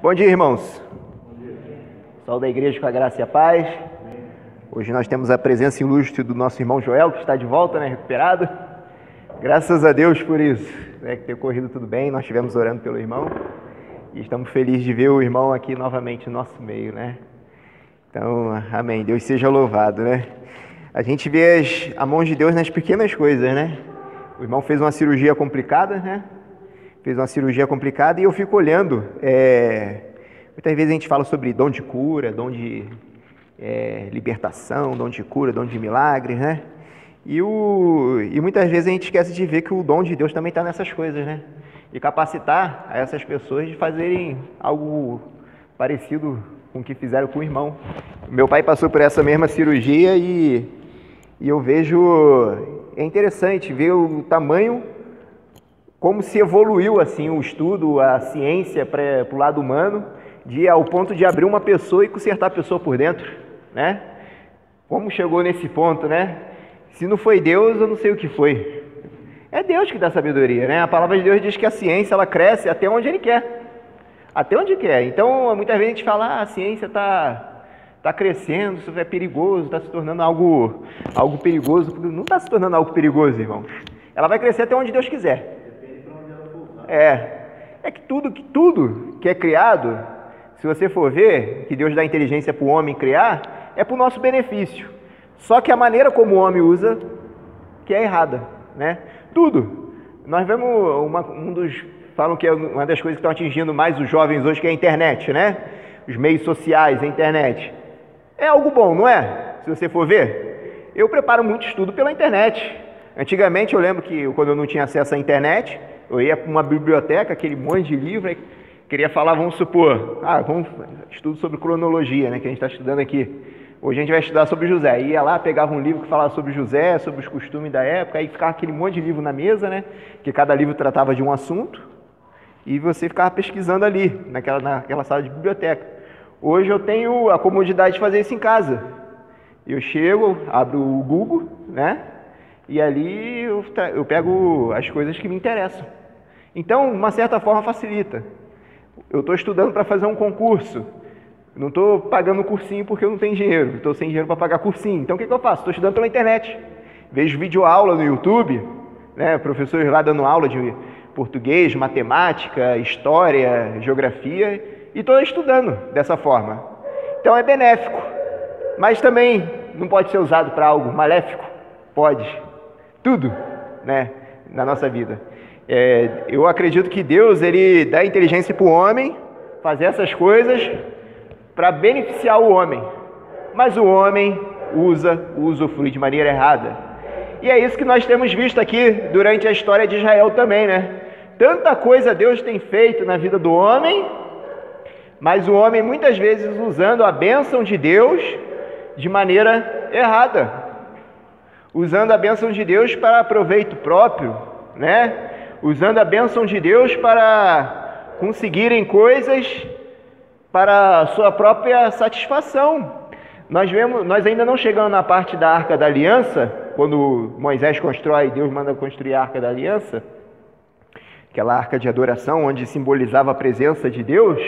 Bom dia, irmãos. Pessoal da igreja, com a graça e a paz. Hoje nós temos a presença ilustre do nosso irmão Joel, que está de volta, recuperado. Graças a Deus por isso, que ter corrido tudo bem. Nós estivemos orando pelo irmão e estamos felizes de ver o irmão aqui novamente no nosso meio, Então, amém. Deus seja louvado, A gente vê a mão de Deus nas pequenas coisas, O irmão fez uma cirurgia complicada, Fez uma cirurgia complicada e eu fico olhando. Muitas vezes a gente fala sobre dom de cura, dom de libertação, dom de cura, dom de milagres, E muitas vezes a gente esquece de ver que o dom de Deus também está nessas coisas, E capacitar a essas pessoas de fazerem algo parecido com o que fizeram com o irmão. Meu pai passou por essa mesma cirurgia e eu vejo... É interessante ver o tamanho, como se evoluiu assim o estudo, a ciência para o lado humano, ao ponto de abrir uma pessoa e consertar a pessoa por dentro, Como chegou nesse ponto, Se não foi Deus, eu não sei o que foi. É Deus que dá sabedoria, A palavra de Deus diz que a ciência, ela cresce até onde Ele quer. Até onde quer. Então, muitas vezes a gente fala, a ciência está crescendo, isso é perigoso, está se tornando algo perigoso. Não está se tornando algo perigoso, irmãos. Ela vai crescer até onde Deus quiser. É que tudo que é criado, se você for ver, que Deus dá inteligência para o homem criar, é para o nosso benefício. Só que a maneira como o homem usa, que é errada, Tudo. Nós vemos falam que é uma das coisas que estão atingindo mais os jovens hoje, que é a internet, Os meios sociais, a internet. É algo bom, não é? Se você for ver. Eu preparo muito estudo pela internet. Antigamente, eu lembro que quando eu não tinha acesso à internet, eu ia para uma biblioteca, aquele monte de livro, queria falar, vamos supor, estudo sobre cronologia, que a gente está estudando aqui. Hoje a gente vai estudar sobre José. Ia lá, pegava um livro que falava sobre José, sobre os costumes da época, aí ficava aquele monte de livro na mesa, Que cada livro tratava de um assunto, e você ficava pesquisando ali, naquela sala de biblioteca. Hoje eu tenho a comodidade de fazer isso em casa. Eu chego, abro o Google, E ali eu pego as coisas que me interessam. Então, de uma certa forma, facilita. Eu estou estudando para fazer um concurso. Não estou pagando cursinho porque eu não tenho dinheiro. Estou sem dinheiro para pagar cursinho. Então, o que eu faço? Estou estudando pela internet. Vejo videoaula no YouTube, professores lá dando aula de português, matemática, história, geografia. E estou estudando dessa forma. Então, é benéfico. Mas também não pode ser usado para algo maléfico. Pode. Tudo, na nossa vida. Eu acredito que Deus, Ele dá inteligência para o homem fazer essas coisas para beneficiar o homem. Mas o homem usufrui de maneira errada. E é isso que nós temos visto aqui durante a história de Israel também, Tanta coisa Deus tem feito na vida do homem, mas o homem muitas vezes usando a bênção de Deus de maneira errada. Usando a bênção de Deus para proveito próprio, Usando a bênção de Deus para conseguirem coisas para a sua própria satisfação. Nós ainda não chegamos na parte da Arca da Aliança, quando Moisés Deus manda construir a Arca da Aliança, aquela arca de adoração, onde simbolizava a presença de Deus.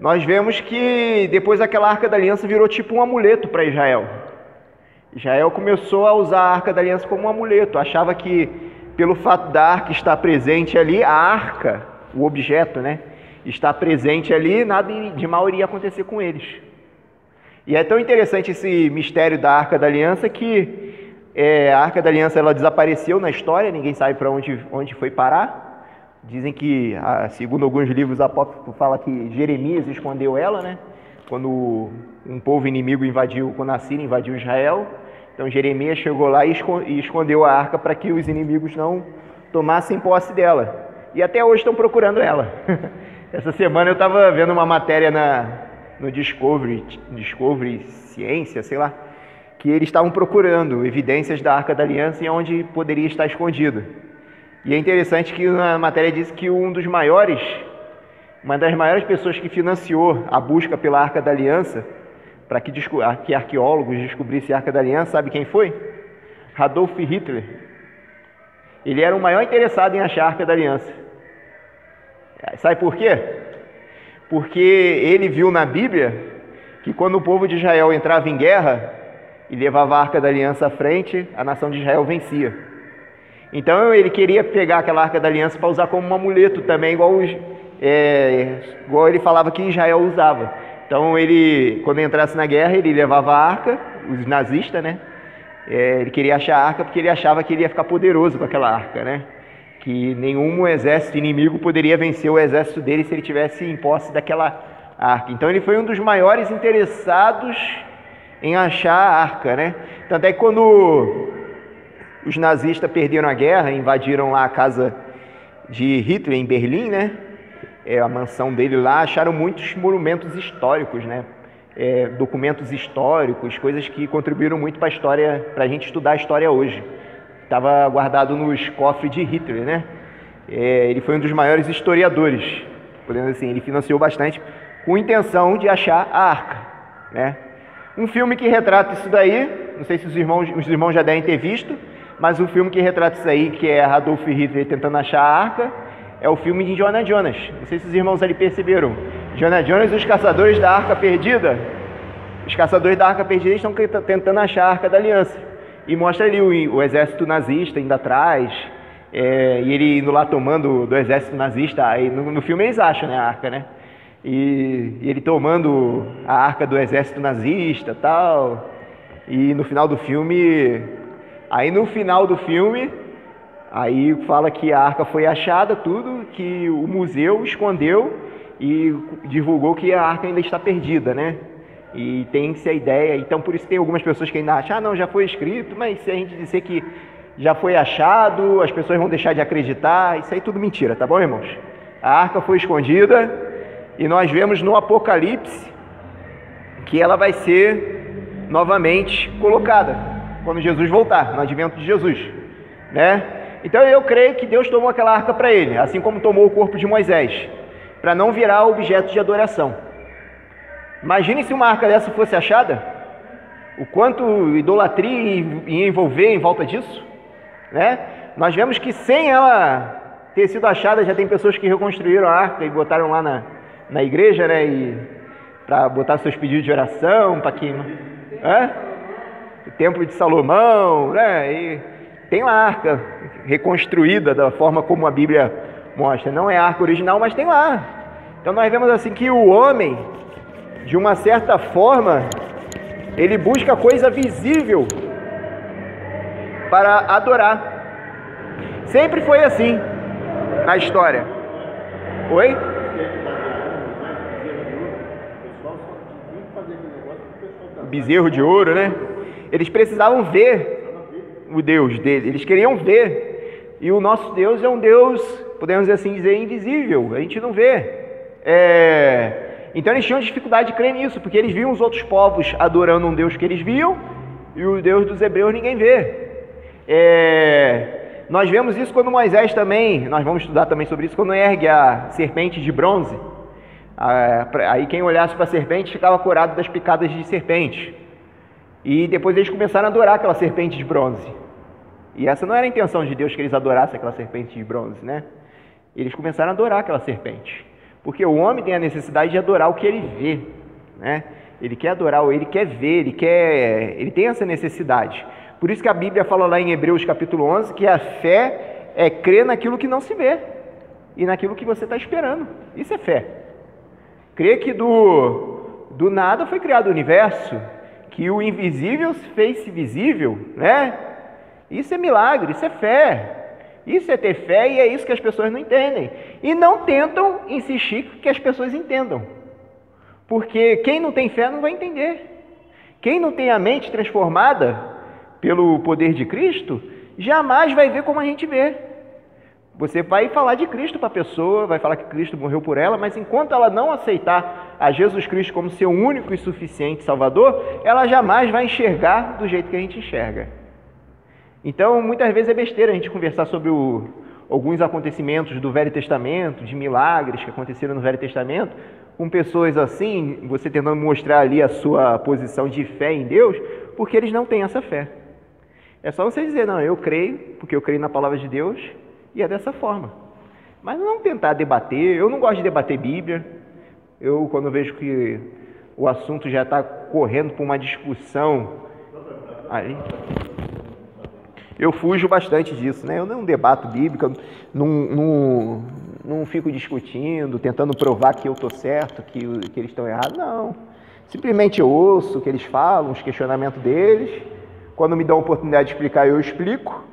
Nós vemos que depois aquela Arca da Aliança virou tipo um amuleto para Israel. Israel começou a usar a Arca da Aliança como um amuleto, achava que pelo fato da arca estar presente ali, a arca, o objeto, está presente ali, nada de mal iria acontecer com eles. E é tão interessante esse mistério da Arca da Aliança que a Arca da Aliança ela desapareceu na história, ninguém sabe para onde foi parar. Dizem que, segundo alguns livros apócrifos, fala que Jeremias escondeu ela, quando um povo inimigo quando a Síria invadiu Israel. Então Jeremias chegou lá e escondeu a arca para que os inimigos não tomassem posse dela. E até hoje estão procurando ela. Essa semana eu estava vendo uma matéria no Discovery Ciência, sei lá, que eles estavam procurando evidências da Arca da Aliança e onde poderia estar escondido. E é interessante que na matéria diz que uma das maiores pessoas que financiou a busca pela Arca da Aliança, para que arqueólogos descobrissem a Arca da Aliança, sabe quem foi? Adolf Hitler. Ele era o maior interessado em achar a Arca da Aliança. Sabe por quê? porque ele viu na Bíblia que quando o povo de Israel entrava em guerra e levava a Arca da Aliança à frente, a nação de Israel vencia. Então ele queria pegar aquela Arca da Aliança para usar como um amuleto também, igual ele falava que Israel usava. Então ele, quando entrasse na guerra, ele levava a arca, os nazistas, né? Ele queria achar a arca porque ele achava que ele ia ficar poderoso com aquela arca, né? Que nenhum exército inimigo poderia vencer o exército dele se ele tivesse em posse daquela arca. Então ele foi um dos maiores interessados em achar a arca, né? Tanto é que quando os nazistas perderam a guerra, invadiram lá a casa de Hitler em Berlim, né? A mansão dele lá, acharam muitos monumentos históricos, né? Documentos históricos, coisas que contribuíram muito para a história, para a gente estudar a história hoje. Estava guardado nos cofres de Hitler, né? Ele foi um dos maiores historiadores, podemos dizer assim, ele financiou bastante com intenção de achar a arca, né? Um filme que retrata isso daí, não sei se os irmãos já devem ter visto, mas um filme que retrata isso aí, que é Adolf Hitler tentando achar a arca, é o filme de Indiana Jones. Não sei se os irmãos ali perceberam. Indiana Jones e os caçadores da Arca Perdida. Os caçadores da Arca Perdida estão tentando achar a Arca da Aliança. E mostra ali o exército nazista indo atrás, e ele indo lá tomando do exército nazista. Aí no filme eles acham, né, a arca, né? E ele tomando a arca do exército nazista e tal. E no final do filme... Aí fala que a arca foi achada, tudo, que o museu escondeu e divulgou que a arca ainda está perdida, né? E tem-se a ideia, então por isso tem algumas pessoas que ainda acham, não, já foi escrito, mas se a gente disser que já foi achado, as pessoas vão deixar de acreditar, isso aí é tudo mentira, tá bom, irmãos? A arca foi escondida e nós vemos no Apocalipse que ela vai ser novamente colocada quando Jesus voltar, no advento de Jesus, né? Então eu creio que Deus tomou aquela arca para ele, assim como tomou o corpo de Moisés, para não virar objeto de adoração. Imagine se uma arca dessa fosse achada, o quanto idolatria ia envolver em volta disso, né? Nós vemos que sem ela ter sido achada, já tem pessoas que reconstruíram a arca e botaram lá na igreja, né? E para botar seus pedidos de oração, para queimar. O Templo de Salomão, né? E tem lá a arca reconstruída da forma como a Bíblia mostra. Não é a arca original, mas tem lá. Então nós vemos assim que o homem, de uma certa forma, ele busca coisa visível para adorar. Sempre foi assim na história. Oi? Bezerro de ouro, né? Eles precisavam ver o Deus dele, eles queriam ver. E o nosso Deus é um Deus, podemos assim dizer, invisível, a gente não vê. Então eles tinham dificuldade de crer nisso, porque eles viam os outros povos adorando um Deus que eles viam, e o Deus dos hebreus ninguém vê. Nós vemos isso quando Moisés também, nós vamos estudar também sobre isso, quando ergue a serpente de bronze. Aí quem olhasse para a serpente ficava curado das picadas de serpente. E depois eles começaram a adorar aquela serpente de bronze. E essa não era a intenção de Deus, que eles adorassem aquela serpente de bronze, né? Eles começaram a adorar aquela serpente. Porque o homem tem a necessidade de adorar o que ele vê, né? Ele quer adorar, ele quer ver, ele tem essa necessidade. Por isso que a Bíblia fala lá em Hebreus capítulo 11 que a fé é crer naquilo que não se vê e naquilo que você está esperando. Isso é fé. Crer que do nada foi criado o universo, que o invisível fez-se visível, né? Isso é milagre, isso é fé. Isso é ter fé e é isso que as pessoas não entendem. E não tentam insistir que as pessoas entendam. Porque quem não tem fé não vai entender. Quem não tem a mente transformada pelo poder de Cristo, jamais vai ver como a gente vê. Você vai falar de Cristo para a pessoa, vai falar que Cristo morreu por ela, mas enquanto ela não aceitar a Jesus Cristo como seu único e suficiente Salvador, ela jamais vai enxergar do jeito que a gente enxerga. Então, muitas vezes é besteira a gente conversar sobre alguns acontecimentos do Velho Testamento, de milagres que aconteceram no Velho Testamento, com pessoas assim, você tentando mostrar ali a sua posição de fé em Deus, porque eles não têm essa fé. É só você dizer, não, eu creio, porque eu creio na palavra de Deus, e é dessa forma. Mas não tentar debater, eu não gosto de debater Bíblia, Eu, quando vejo que o assunto já está correndo para uma discussão ali, eu fujo bastante disso, né? Eu não debato bíblica, não fico discutindo, tentando provar que eu estou certo, que eles estão errados, não. Simplesmente eu ouço o que eles falam, os questionamentos deles. Quando me dão a oportunidade de explicar, eu explico.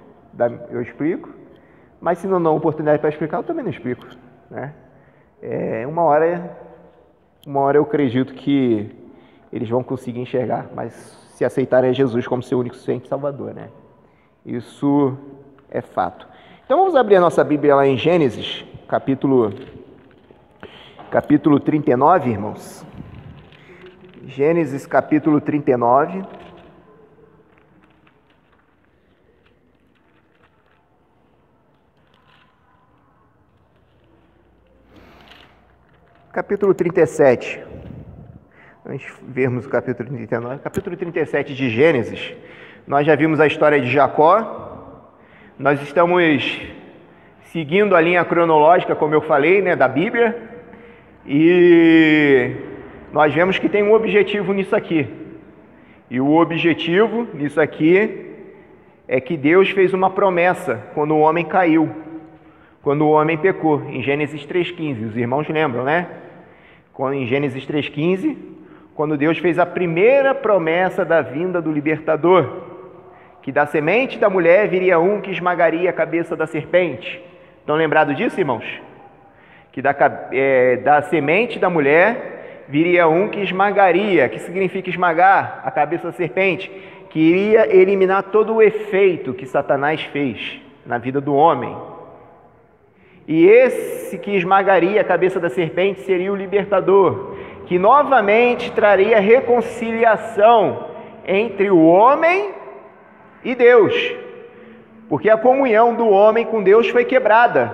Mas se não dão oportunidade para explicar, eu também não explico, né? Uma hora eu acredito que eles vão conseguir enxergar, mas se aceitarem a Jesus como seu único suficiente Salvador, né? Isso é fato. Então vamos abrir a nossa Bíblia lá em Gênesis, capítulo 39, irmãos. Gênesis capítulo 39. Capítulo 37. Antes de vermos o capítulo 39, capítulo 37 de Gênesis, nós já vimos a história de Jacó. Nós estamos seguindo a linha cronológica, como eu falei, né, da Bíblia, e nós vemos que tem um objetivo nisso aqui. E o objetivo nisso aqui é que Deus fez uma promessa quando o homem caiu, quando o homem pecou, em Gênesis 3,15. Os irmãos lembram, né? Em Gênesis 3,15, quando Deus fez a primeira promessa da vinda do libertador, que da semente da mulher viria um que esmagaria a cabeça da serpente. Estão lembrados disso, irmãos? Que da semente da mulher viria um que esmagaria. Que significa esmagar? A cabeça da serpente. Que iria eliminar todo o efeito que Satanás fez na vida do homem. E esse que esmagaria a cabeça da serpente seria o libertador, que novamente traria reconciliação entre o homem e Deus, porque a comunhão do homem com Deus foi quebrada.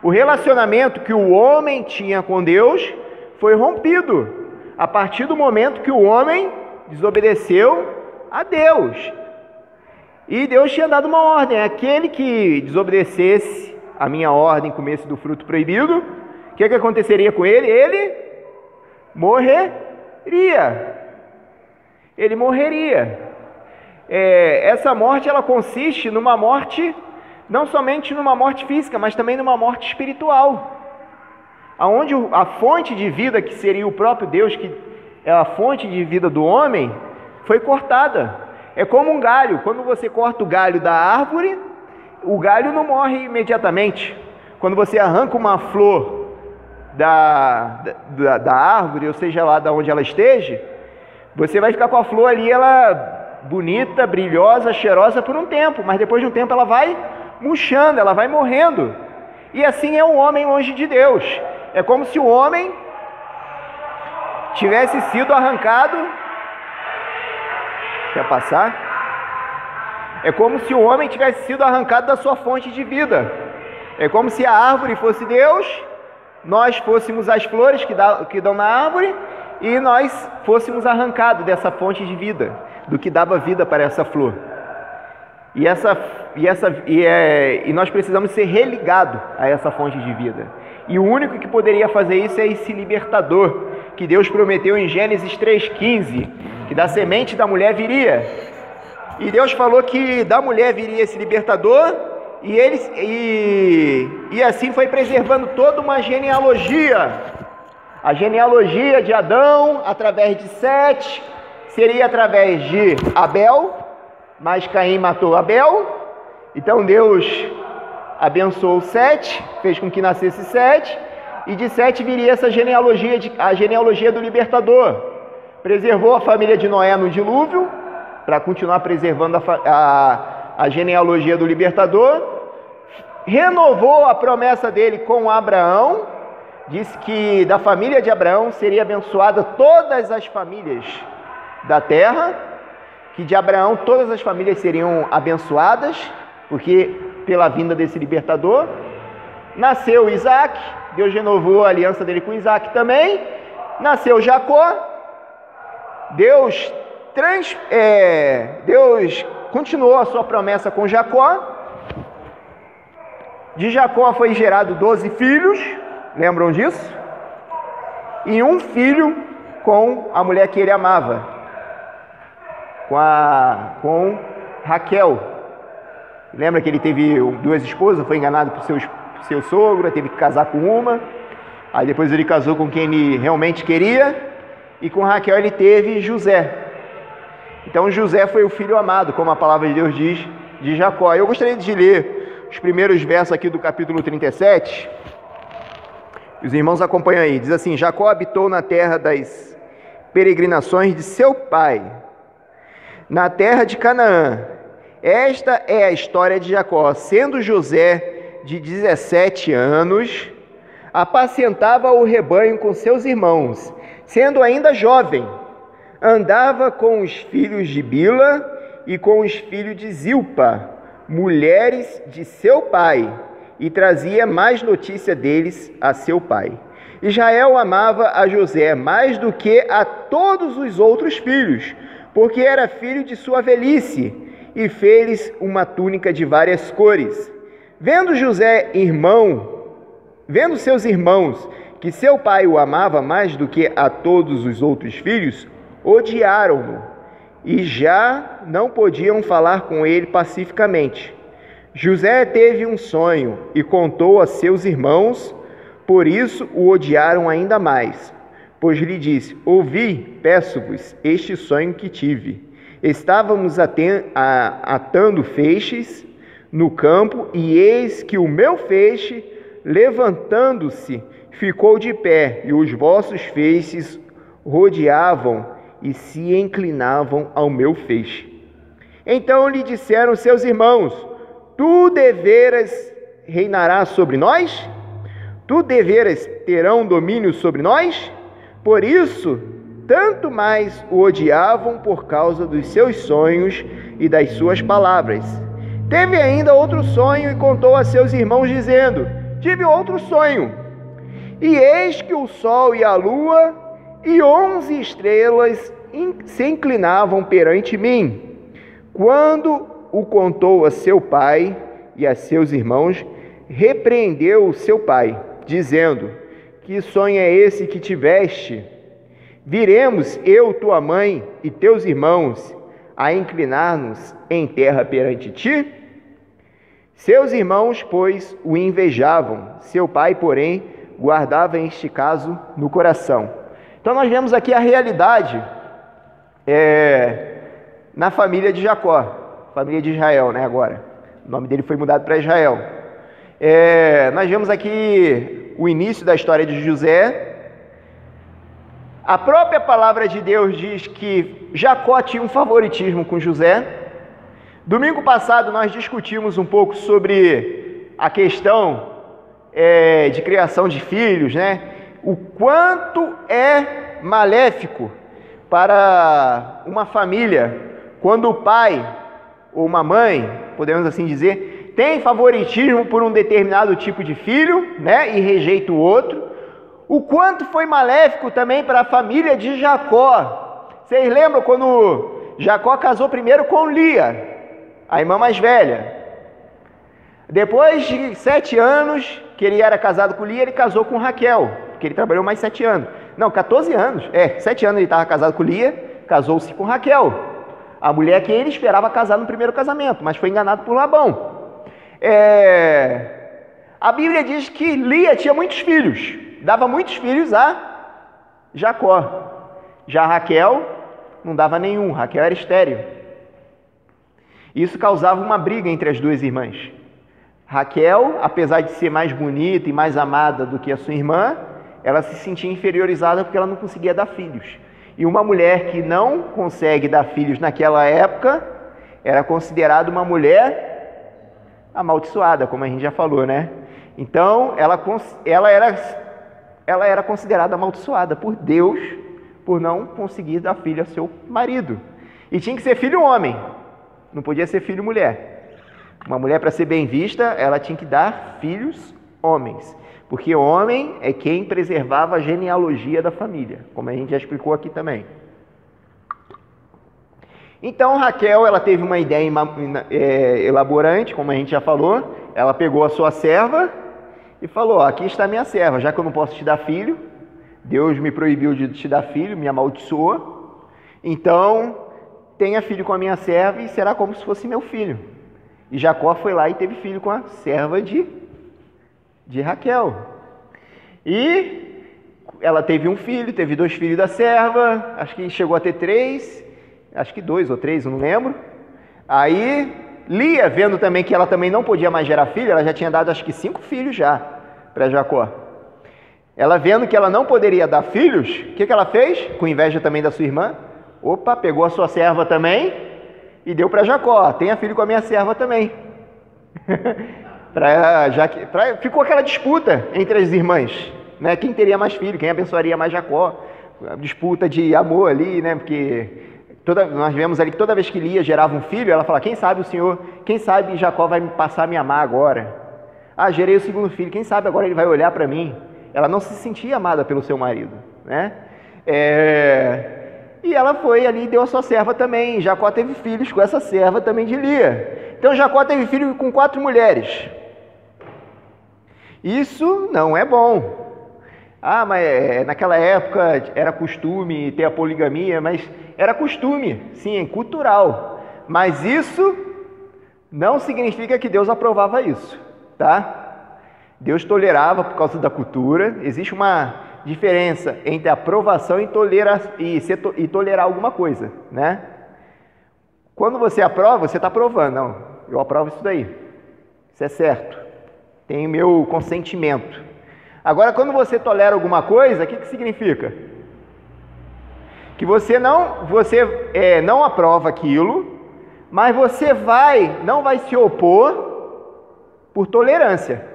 O relacionamento que o homem tinha com Deus foi rompido a partir do momento que o homem desobedeceu a Deus. E Deus tinha dado uma ordem: aquele que desobedecesse a minha ordem, comesse do fruto proibido, o que aconteceria com ele? Ele morreria. Ele morreria. Essa morte, ela consiste numa morte, não somente numa morte física, mas também numa morte espiritual, aonde a fonte de vida, que seria o próprio Deus, que é a fonte de vida do homem, foi cortada. É como um galho. Quando você corta o galho da árvore, o galho não morre imediatamente. Quando você arranca uma flor da árvore, ou seja lá de onde ela esteja, você vai ficar com a flor ali, ela bonita, brilhosa, cheirosa por um tempo, mas depois de um tempo ela vai murchando, ela vai morrendo. E assim é o homem longe de Deus. É como se o homem tivesse sido arrancado. Quer passar? É como se o homem tivesse sido arrancado da sua fonte de vida. É como se a árvore fosse Deus, nós fôssemos as flores que dão na árvore, e nós fôssemos arrancados dessa fonte de vida, do que dava vida para essa flor. E nós precisamos ser religados a essa fonte de vida. E o único que poderia fazer isso é esse libertador, que Deus prometeu em Gênesis 3,15, que da semente da mulher viria. E Deus falou que da mulher viria esse libertador, e assim foi preservando toda uma genealogia. A genealogia de Adão, através de Sete, seria através de Abel, mas Caim matou Abel. Então Deus abençoou Sete, fez com que nascesse Sete, e de Sete viria essa genealogia, a genealogia do libertador. Preservou a família de Noé no dilúvio, para continuar preservando a genealogia do libertador. Renovou a promessa dele com Abraão, disse que da família de Abraão seria abençoada todas as famílias da terra, que de Abraão todas as famílias seriam abençoadas, porque pela vinda desse libertador. Nasceu Isaac, Deus renovou a aliança dele com Isaac também. Nasceu Jacó, Deus continuou a sua promessa com Jacó. De Jacó foi gerado 12 filhos, lembram disso? e um filho com a mulher que ele amava, com Raquel. Lembra que ele teve 2 esposas, foi enganado por seu sogro, teve que casar com uma, aí depois ele casou com quem ele realmente queria, e com Raquel ele teve José. Então José foi o filho amado, como a palavra de Deus diz, de Jacó. Eu gostaria de ler os primeiros versos aqui do capítulo 37, os irmãos acompanham aí. Diz assim: Jacó habitou na terra das peregrinações de seu pai, na terra de Canaã. Esta é a história de Jacó. Sendo José de 17 anos, apacentava o rebanho com seus irmãos. Sendo ainda jovem, andava com os filhos de Bila e com os filhos de Zilpa, mulheres de seu pai, e trazia mais notícia deles a seu pai. Israel amava a José mais do que a todos os outros filhos, porque era filho de sua velhice, e fez uma túnica de várias cores. Vendo seus irmãos que seu pai o amava mais do que a todos os outros filhos, odiaram-no e já não podiam falar com ele pacificamente. José teve um sonho e contou a seus irmãos, por isso o odiaram ainda mais, pois lhe disse: ouvi, peço-vos, este sonho que tive. Estávamos atando feixes no campo, e eis que o meu feixe, levantando-se, ficou de pé, e os vossos feixes rodeavam e se inclinavam ao meu feixe. Então lhe disseram seus irmãos: tu deveras reinarás sobre nós? Tu deveras terão domínio sobre nós? Por isso, tanto mais o odiavam por causa dos seus sonhos e das suas palavras. Teve ainda outro sonho e contou a seus irmãos, dizendo: tive outro sonho, e eis que o sol e a lua e 11 estrelas se inclinavam perante mim. Quando o contou a seu pai e a seus irmãos, repreendeu o seu pai, dizendo: que sonho é esse que tiveste? Viremos eu, tua mãe e teus irmãos a inclinar-nos em terra perante ti? Seus irmãos, pois, o invejavam, seu pai, porém, guardava este caso no coração. Então nós vemos aqui a realidade na família de Jacó, família de Israel, né? Agora, o nome dele foi mudado para Israel. Nós vemos aqui o início da história de José. A própria palavra de Deus diz que Jacó tinha um favoritismo com José. Domingo passado nós discutimos um pouco sobre a questão de criação de filhos, né? O quanto é maléfico para uma família quando o pai ou uma mãe, podemos assim dizer, tem favoritismo por um determinado tipo de filho, né? E rejeita o outro. O quanto foi maléfico também para a família de Jacó. Vocês lembram quando Jacó casou primeiro com Lia, a irmã mais velha? Depois de 7 anos que ele era casado com Lia, ele casou com Raquel, porque ele trabalhou mais 7 anos. Não, 14 anos. 7 anos ele estava casado com Lia, casou-se com Raquel, a mulher que ele esperava casar no primeiro casamento, mas foi enganado por Labão. A Bíblia diz que Lia tinha muitos filhos, dava muitos filhos a Jacó. Já Raquel não dava nenhum, Raquel era estéril. Isso causava uma briga entre as duas irmãs. Raquel, apesar de ser mais bonita e mais amada do que a sua irmã, ela se sentia inferiorizada porque ela não conseguia dar filhos. E uma mulher que não consegue dar filhos naquela época era considerada uma mulher amaldiçoada, como a gente já falou, né? Então, ela era considerada amaldiçoada por Deus por não conseguir dar filho a seu marido. E tinha que ser filho homem, não podia ser filho mulher. Uma mulher, para ser bem vista, ela tinha que dar filhos homens, porque homem é quem preservava a genealogia da família, como a gente já explicou aqui também. Então Raquel, ela teve uma ideia elaborante, como a gente já falou. Ela pegou a sua serva e falou: aqui está minha serva, já que eu não posso te dar filho, Deus me proibiu de te dar filho, me amaldiçoou, então tenha filho com a minha serva e será como se fosse meu filho. E Jacó foi lá e teve filho com a serva de Raquel. E ela teve um filho, teve 2 filhos da serva, acho que chegou a ter 3, acho que 2 ou 3, eu não lembro. Aí Lia, vendo também que ela também não podia mais gerar filho, ela já tinha dado acho que 5 filhos já para Jacó. Ela vendo que ela não poderia dar filhos, o que ela fez? Com inveja também da sua irmã, opa, pegou a sua serva também e deu para Jacó, tenha filho com a minha serva também. Ficou aquela disputa entre as irmãs, né? Quem teria mais filho, quem abençoaria mais Jacó, disputa de amor ali, né? Porque nós vemos ali que toda vez que Lia gerava um filho, ela fala, quem sabe o Senhor, quem sabe Jacó vai me passar a me amar agora. Ah, gerei o segundo filho, quem sabe agora ele vai olhar para mim. Ela não se sentia amada pelo seu marido, né? E ela foi ali e deu a sua serva também. Jacó teve filhos com essa serva também de Lia. Então Jacó teve filho com 4 mulheres. Isso não é bom. Ah, mas naquela época era costume ter a poligamia, mas era costume, sim, cultural. Mas isso não significa que Deus aprovava isso, tá? Deus tolerava por causa da cultura. Existe uma diferença entre aprovação e tolerar alguma coisa, né? Quando você aprova, você está aprovando. Não, eu aprovo isso daí. Isso é certo. Tem meu consentimento. Agora, quando você tolera alguma coisa, o que significa? Que você não aprova aquilo, mas você não vai se opor por tolerância.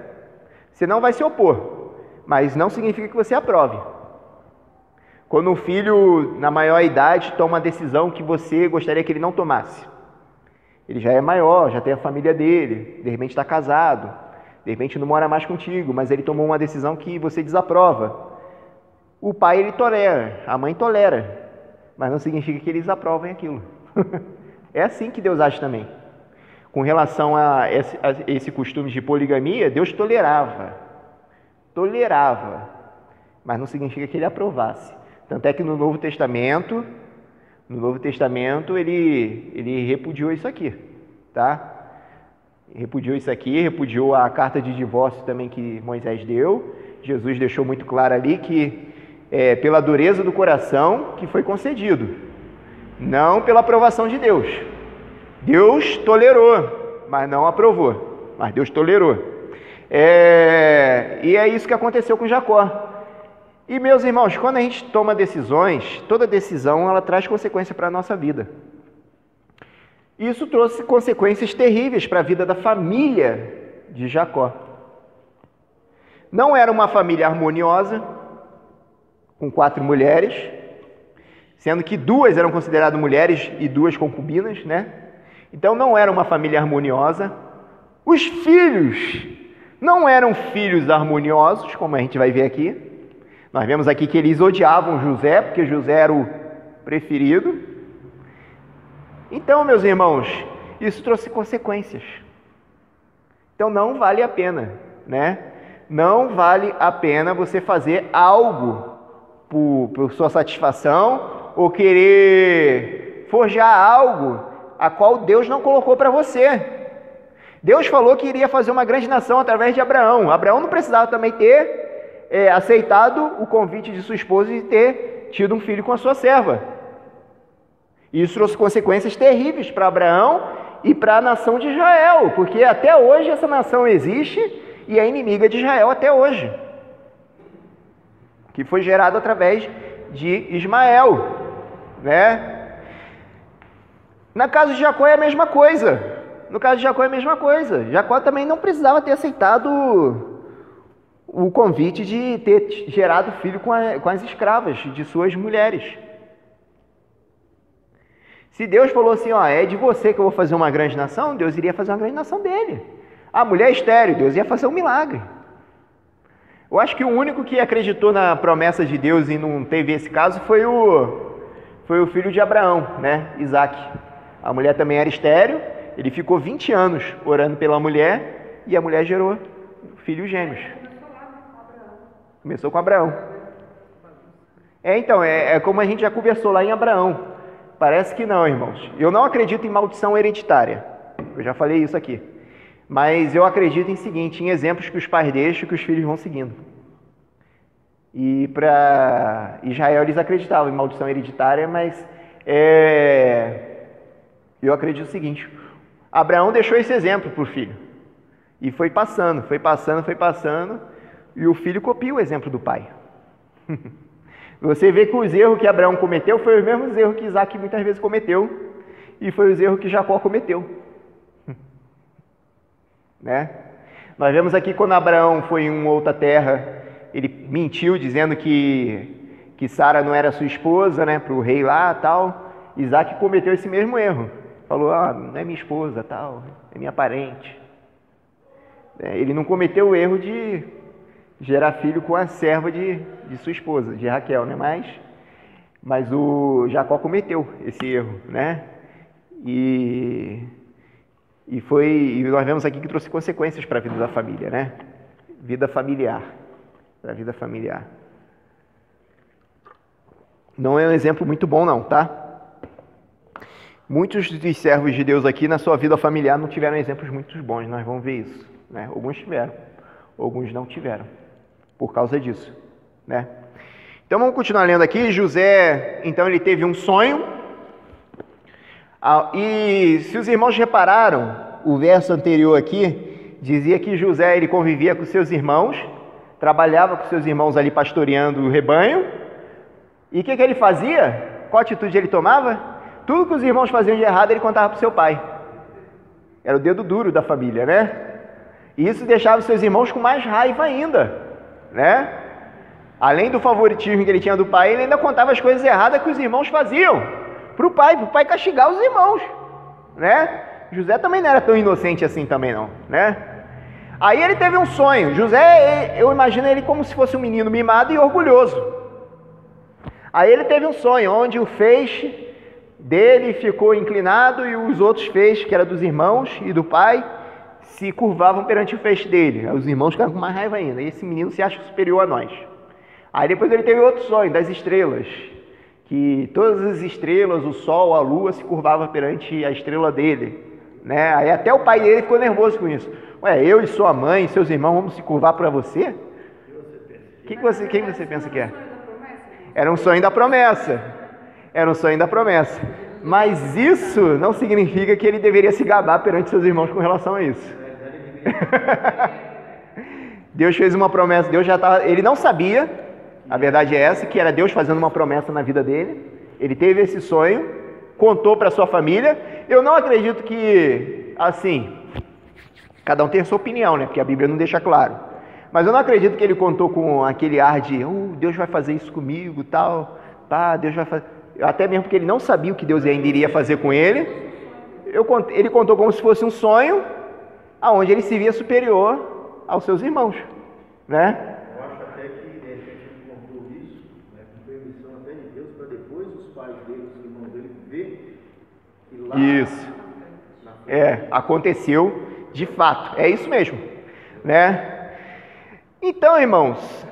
Você não vai se opor, mas não significa que você aprove. Quando um filho, na maior idade, toma uma decisão que você gostaria que ele não tomasse. Ele já é maior, já tem a família dele, de repente está casado, de repente não mora mais contigo, mas ele tomou uma decisão que você desaprova. O pai, ele tolera, a mãe tolera, mas não significa que eles aprovem aquilo. É assim que Deus age também. Com relação a esse costume de poligamia, Deus tolerava, mas não significa que ele aprovasse. Tanto é que no Novo Testamento ele repudiou isso aqui, tá? Repudiou isso aqui, repudiou a carta de divórcio também que Moisés deu. Jesus deixou muito claro ali que pela dureza do coração que foi concedido, não pela aprovação de Deus. Deus tolerou, mas não aprovou, mas Deus tolerou. E é isso que aconteceu com Jacó. E, meus irmãos, quando a gente toma decisões, toda decisão ela traz consequência para a nossa vida. Isso trouxe consequências terríveis para a vida da família de Jacó. Não era uma família harmoniosa, com 4 mulheres, sendo que 2 eram consideradas mulheres e 2 concubinas, né? Então não era uma família harmoniosa. Os filhos não eram filhos harmoniosos, como a gente vai ver aqui. Nós vemos aqui que eles odiavam José, porque José era o preferido. Então, meus irmãos, isso trouxe consequências. Então não vale a pena, né? Não vale a pena você fazer algo por sua satisfação ou querer forjar algo a qual Deus não colocou para você. Deus falou que iria fazer uma grande nação através de Abraão. Abraão não precisava também ter aceitado o convite de sua esposa e ter tido um filho com a sua serva. Isso trouxe consequências terríveis para Abraão e para a nação de Israel, porque até hoje essa nação existe e é inimiga de Israel até hoje, que foi gerado através de Ismael, né? No caso de Jacó é a mesma coisa. Jacó também não precisava ter aceitado o convite de ter gerado filho com as escravas de suas mulheres. Se Deus falou assim, é de você que eu vou fazer uma grande nação, Deus iria fazer uma grande nação dele. A mulher estéril, Deus ia fazer um milagre. Eu acho que o único que acreditou na promessa de Deus e não teve esse caso foi o filho de Abraão, né? Isaac. A mulher também era estéril, ele ficou 20 anos orando pela mulher e a mulher gerou filhos gêmeos. Começou com Abraão. Então, é como a gente já conversou lá em Abraão. Parece que não, irmãos. Eu não acredito em maldição hereditária. Eu já falei isso aqui. Mas eu acredito em seguinte, em exemplos que os pais deixam, que os filhos vão seguindo. E para Israel eles acreditavam em maldição hereditária, mas eu acredito o seguinte, Abraão deixou esse exemplo para o filho. E foi passando, e o filho copia o exemplo do pai. Você vê que os erros que Abraão cometeu foi os mesmos erros que Isaac muitas vezes cometeu, e foi os erros que Jacó cometeu. Né? Nós vemos aqui quando Abraão foi em uma outra terra, ele mentiu dizendo que Sara não era sua esposa, né, para o rei lá tal. Isaac cometeu esse mesmo erro. Falou, não é minha esposa, tal, é minha parente. Ele não cometeu o erro de gerar filho com a serva de sua esposa, de Raquel, né? Mas o Jacó cometeu esse erro, né? E nós vemos aqui que trouxe consequências para a vida da família, né? Vida familiar, para a vida familiar. Não é um exemplo muito bom não, tá? Muitos dos servos de Deus aqui na sua vida familiar não tiveram exemplos muito bons, nós vamos ver isso, né? Alguns tiveram, alguns não tiveram, por causa disso, né? Então vamos continuar lendo aqui. José, então ele teve um sonho, e se os irmãos repararam, o verso anterior aqui dizia que José ele convivia com seus irmãos, trabalhava com seus irmãos ali pastoreando o rebanho, e o que ele fazia? Qual atitude ele tomava? Tudo que os irmãos faziam de errado, ele contava para o seu pai. Era o dedo duro da família, né? E isso deixava os seus irmãos com mais raiva ainda, né? Além do favoritismo que ele tinha do pai, ele ainda contava as coisas erradas que os irmãos faziam para o pai castigar os irmãos, né? José também não era tão inocente assim também não, né? Aí ele teve um sonho. José, eu imagino ele como se fosse um menino mimado e orgulhoso. Aí ele teve um sonho onde o feixe dele ficou inclinado e os outros feixes, que era dos irmãos e do pai, se curvavam perante o feixe dele. Os irmãos ficaram com mais raiva ainda. E esse menino se acha superior a nós. Aí depois ele teve outro sonho das estrelas, que todas as estrelas, o sol, a lua, se curvavam perante a estrela dele, né? Aí até o pai dele ficou nervoso com isso. Eu e sua mãe e seus irmãos vamos se curvar para você? Quem você pensa que é? Era um sonho da promessa. Era um sonho da promessa. Mas isso não significa que ele deveria se gabar perante seus irmãos com relação a isso. Deus fez uma promessa, ele não sabia, a verdade é essa, que era Deus fazendo uma promessa na vida dele. Ele teve esse sonho, contou para sua família. Eu não acredito que, assim, cada um tem a sua opinião, né? Porque a Bíblia não deixa claro. Mas eu não acredito que ele contou com aquele ar de, Deus vai fazer isso comigo, tal, Deus vai fazer... Até mesmo porque ele não sabia o que Deus ainda iria fazer com ele. Ele contou como se fosse um sonho, aonde ele se via superior aos seus irmãos, né? Eu acho até que de repente ele contou isso, né, com permissão até de Deus, para depois os pais dele, os irmãos dele, ver que lá... Isso. Aconteceu de fato. É isso mesmo, né? Então, irmãos,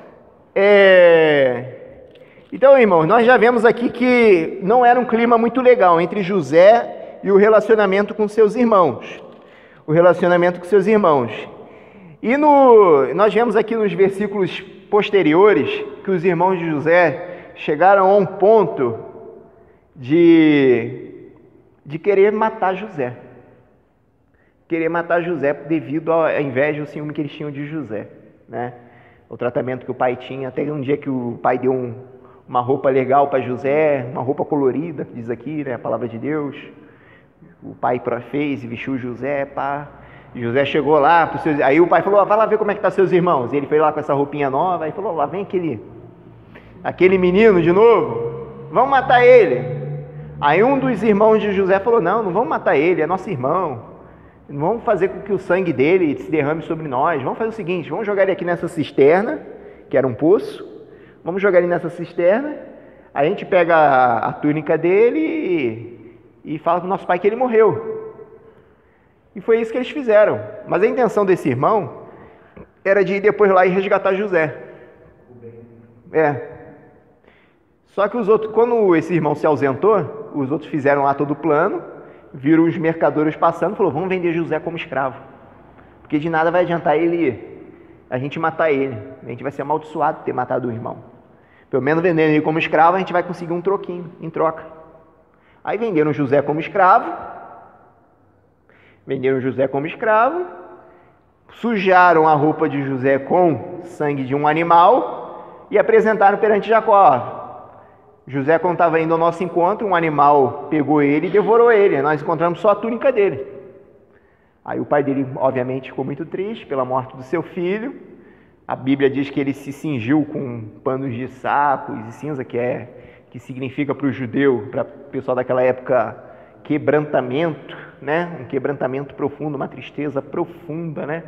nós já vemos aqui que não era um clima muito legal entre José e o relacionamento com seus irmãos. E nós vemos aqui nos versículos posteriores que os irmãos de José chegaram a um ponto de querer matar José. Devido à inveja e ao ciúme que eles tinham de José, né? O tratamento que o pai tinha, até um dia que o pai deu uma roupa legal para José, uma roupa colorida, diz aqui, né, a palavra de Deus. O pai fez e vestiu José, José chegou lá, aí o pai falou, vai lá ver como é que tá seus irmãos. E ele foi lá com essa roupinha nova, aí falou, lá vem aquele menino de novo, vamos matar ele. Aí um dos irmãos de José falou, não vamos matar ele, é nosso irmão. Não vamos fazer com que o sangue dele se derrame sobre nós. Vamos fazer o seguinte, vamos jogar ele aqui nessa cisterna, que era um poço. Vamos jogar ele nessa cisterna. Aí a gente pega a túnica dele e fala para o nosso pai que ele morreu. E foi isso que eles fizeram. Mas a intenção desse irmão era de ir depois lá e resgatar José. Só que os outros, quando esse irmão se ausentou, os outros fizeram lá todo o plano, viram os mercadores passando, falou, vamos vender José como escravo, porque de nada vai adiantar a gente matar ele, a gente vai ser amaldiçoado por ter matado o irmão. Pelo menos vendendo ele como escravo, a gente vai conseguir um troquinho em troca. Aí venderam José como escravo, sujaram a roupa de José com sangue de um animal e apresentaram perante Jacó. José, quando estava indo ao nosso encontro, um animal pegou ele e devorou ele. Nós encontramos só a túnica dele. Aí o pai dele, obviamente, ficou muito triste pela morte do seu filho. A Bíblia diz que ele se cingiu com panos de sacos e cinza, que significa para o judeu, para o pessoal daquela época, quebrantamento, né? Um quebrantamento profundo, uma tristeza profunda, né?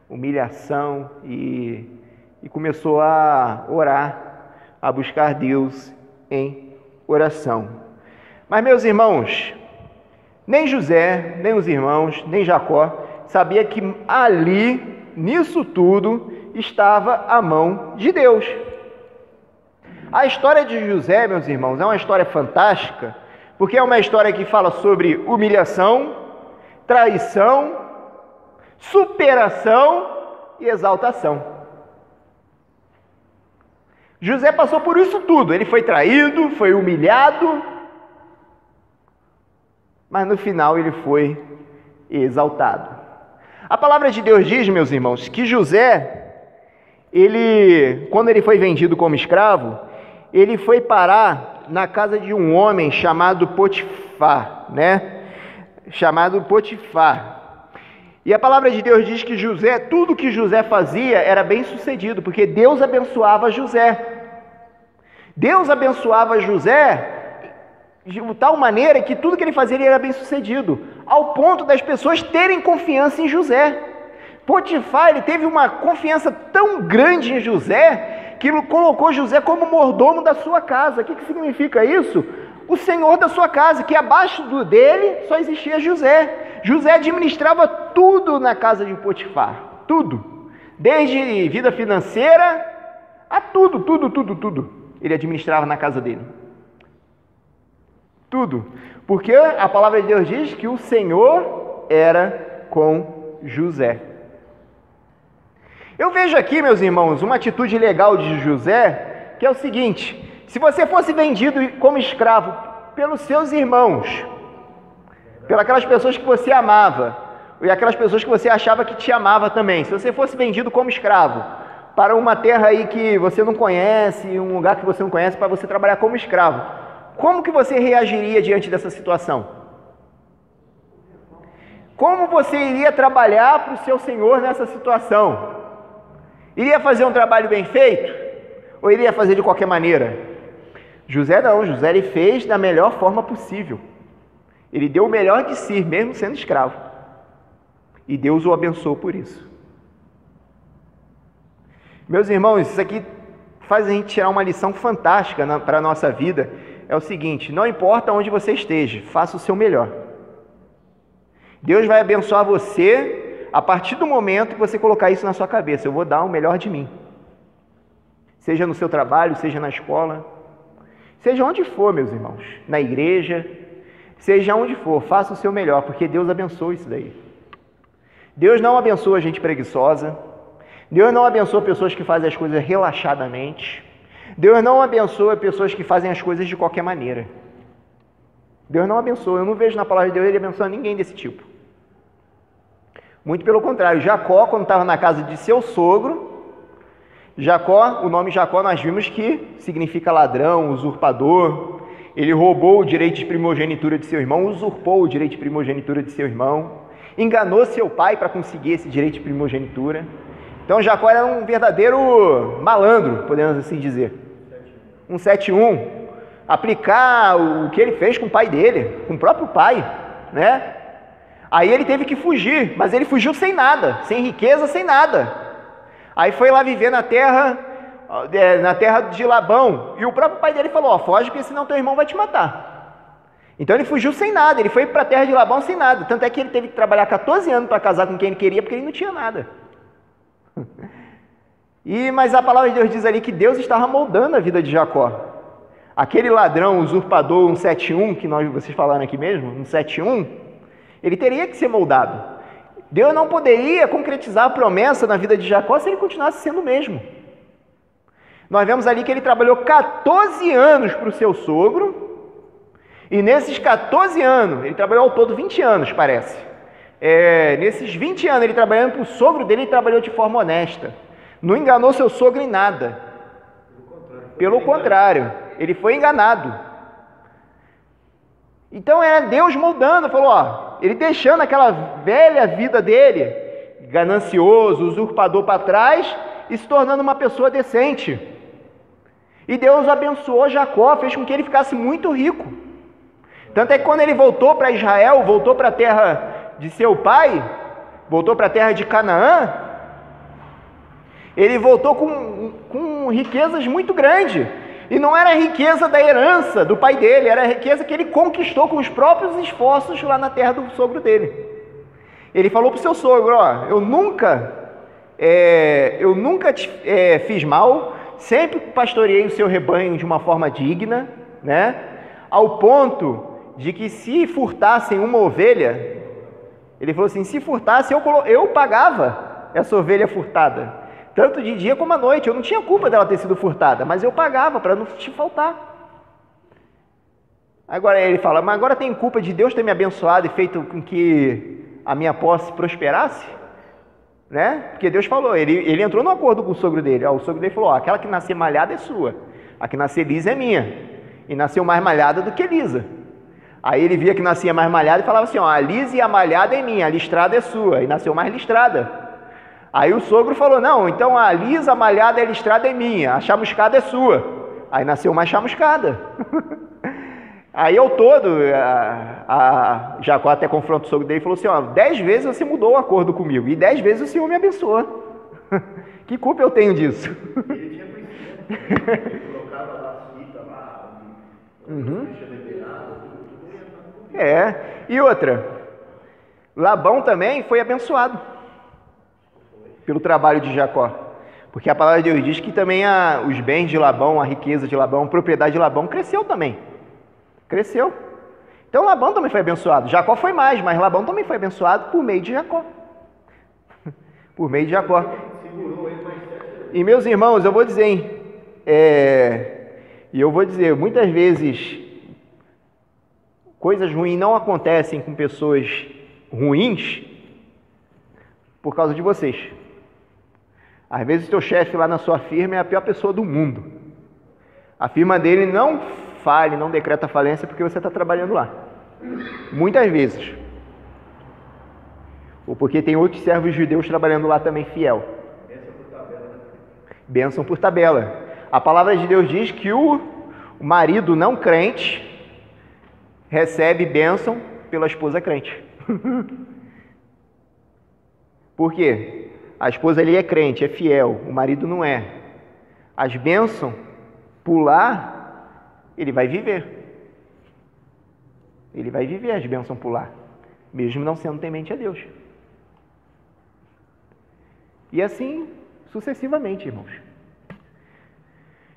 Humilhação, e começou a orar, a buscar Deus em oração. Mas, meus irmãos, nem José, nem os irmãos, nem Jacó sabia que ali, nisso tudo, estava a mão de Deus. A história de José, meus irmãos, é uma história fantástica, porque é uma história que fala sobre humilhação, traição, superação e exaltação. José passou por isso tudo, ele foi traído, foi humilhado, mas no final ele foi exaltado. A palavra de Deus diz, meus irmãos, que José, quando ele foi vendido como escravo, ele foi parar na casa de um homem chamado Potifar, né? Chamado Potifar. E a palavra de Deus diz que José, tudo que José fazia era bem sucedido, porque Deus abençoava José. Deus abençoava José de tal maneira que tudo que ele fazia ele era bem sucedido, ao ponto das pessoas terem confiança em José. Potifar, ele teve uma confiança tão grande em José, que colocou José como mordomo da sua casa. O que significa isso? O senhor da sua casa, que abaixo dele só existia José. José administrava tudo na casa de Potifar, tudo, desde vida financeira a tudo. Ele administrava na casa dele, tudo, porque a palavra de Deus diz que o Senhor era com José. Eu vejo aqui, meus irmãos, uma atitude legal de José, que é o seguinte: se você fosse vendido como escravo pelos seus irmãos, pelas pessoas que você amava, e aquelas pessoas que você achava que te amava também, se você fosse vendido como escravo para uma terra aí que você não conhece, um lugar que você não conhece, para você trabalhar como escravo, como que você reagiria diante dessa situação? Como você iria trabalhar para o seu Senhor nessa situação? Iria fazer um trabalho bem feito? Ou iria fazer de qualquer maneira? José não, José ele fez da melhor forma possível. Ele deu o melhor de si, mesmo sendo escravo. E Deus o abençoou por isso. Meus irmãos, isso aqui faz a gente tirar uma lição fantástica para a nossa vida. É o seguinte: não importa onde você esteja, faça o seu melhor. Deus vai abençoar você a partir do momento que você colocar isso na sua cabeça. Eu vou dar o melhor de mim. Seja no seu trabalho, seja na escola, seja onde for, meus irmãos, na igreja, seja onde for, faça o seu melhor, porque Deus abençoa isso daí. Deus não abençoa gente preguiçosa, Deus não abençoa pessoas que fazem as coisas relaxadamente, Deus não abençoa pessoas que fazem as coisas de qualquer maneira. Deus não abençoa, eu não vejo na palavra de Deus ele abençoar ninguém desse tipo. Muito pelo contrário, Jacó, quando estava na casa de seu sogro, Jacó, o nome Jacó nós vimos que significa ladrão, usurpador. Ele roubou o direito de primogenitura de seu irmão, usurpou o direito de primogenitura de seu irmão, enganou seu pai para conseguir esse direito de primogenitura. Então Jacó era um verdadeiro malandro, podemos assim dizer. Um 7-1. Aplicar o que ele fez com o pai dele, com o próprio pai, né? Aí ele teve que fugir, mas ele fugiu sem nada, sem riqueza, sem nada. Aí foi lá viver na terra de Labão, e o próprio pai dele falou: ó, foge, porque senão teu irmão vai te matar. Então ele fugiu sem nada, ele foi para a terra de Labão sem nada, tanto é que ele teve que trabalhar 14 anos para casar com quem ele queria, porque ele não tinha nada. Mas a palavra de Deus diz ali que Deus estava moldando a vida de Jacó. aquele ladrão usurpador 171, que vocês falaram aqui mesmo, 171, ele teria que ser moldado. Deus não poderia concretizar a promessa na vida de Jacó se ele continuasse sendo o mesmo. Nós vemos ali que ele trabalhou 14 anos para o seu sogro, e nesses 14 anos, ele trabalhou ao todo 20 anos, parece. Nesses 20 anos, ele trabalhando para o sogro dele, ele trabalhou de forma honesta. Não enganou seu sogro em nada. Pelo contrário, ele foi enganado. Então era Deus moldando, falou, ele deixando aquela velha vida dele, ganancioso, usurpador para trás, e se tornando uma pessoa decente. E Deus abençoou Jacó, fez com que ele ficasse muito rico. Tanto é que quando ele voltou para Israel, voltou para a terra de seu pai, voltou para a terra de Canaã, ele voltou com riquezas muito grandes. E não era a riqueza da herança do pai dele, era a riqueza que ele conquistou com os próprios esforços lá na terra do sogro dele. Ele falou para o seu sogro, eu nunca fiz mal, sempre pastoreei o seu rebanho de uma forma digna, né? Ao ponto de que se furtassem uma ovelha, ele falou assim, se furtasse eu pagava essa ovelha furtada, tanto de dia como à noite. Eu não tinha culpa dela ter sido furtada, mas eu pagava para não te faltar. Agora ele fala, mas agora tem culpa de Deus ter me abençoado e feito com que a minha posse prosperasse? Né? Porque Deus falou, ele entrou no acordo com o sogro dele. O sogro dele falou, aquela que nascer malhada é sua, a que nascer lisa é minha. E nasceu mais malhada do que lisa. Aí ele via que nascia mais malhada e falava assim, a lisa e a malhada é minha, a listrada é sua. E nasceu mais listrada. Aí o sogro falou, não, então a lisa, a malhada e a listrada é minha, a chamuscada é sua. Aí nasceu mais chamuscada. Aí ao todo, Jacó até confronta o sogro dele e falou assim, 10 vezes você mudou o acordo comigo, e 10 vezes o Senhor me abençoou. Que culpa eu tenho disso? Ele tinha princípio, ele colocava lá a fita lá, E outra, Labão também foi abençoado pelo trabalho de Jacó, porque a palavra de Deus diz que também os bens de Labão, a riqueza de Labão, a propriedade de Labão cresceu também. Cresceu. Então Labão também foi abençoado. Jacó foi mais, mas Labão também foi abençoado por meio de Jacó. Por meio de Jacó. E meus irmãos, eu vou dizer, muitas vezes coisas ruins não acontecem com pessoas ruins por causa de vocês. Às vezes o teu chefe lá na sua firma é a pior pessoa do mundo. A firma dele não fale, não decreta falência porque você está trabalhando lá. Muitas vezes. Ou porque tem outros servos judeus trabalhando lá também fiel. Bênção por tabela. A palavra de Deus diz que o marido não crente recebe bênção pela esposa crente. Por quê? A esposa ali é crente, é fiel, o marido não é. As bênçãos, pular, ele vai viver. Ele vai viver as bênçãos pular, mesmo não sendo temente a Deus. E assim sucessivamente, irmãos.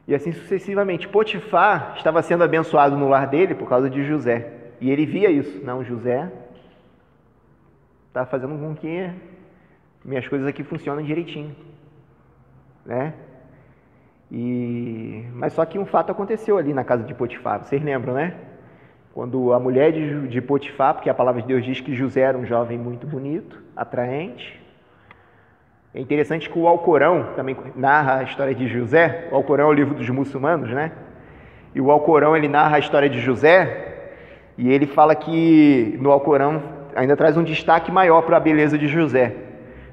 E assim sucessivamente. Potifar estava sendo abençoado no lar dele por causa de José. E ele via isso. Não, José está fazendo com que minhas coisas aqui funcionem direitinho. Né? Mas só que um fato aconteceu ali na casa de Potifar. Vocês lembram, né? Quando a mulher de Potifar, porque a palavra de Deus diz que José era um jovem muito bonito, atraente. É interessante que o Alcorão também narra a história de José. O Alcorão é o livro dos muçulmanos, né? E o Alcorão, ele narra a história de José, e ele fala que no Alcorão ainda traz um destaque maior para a beleza de José.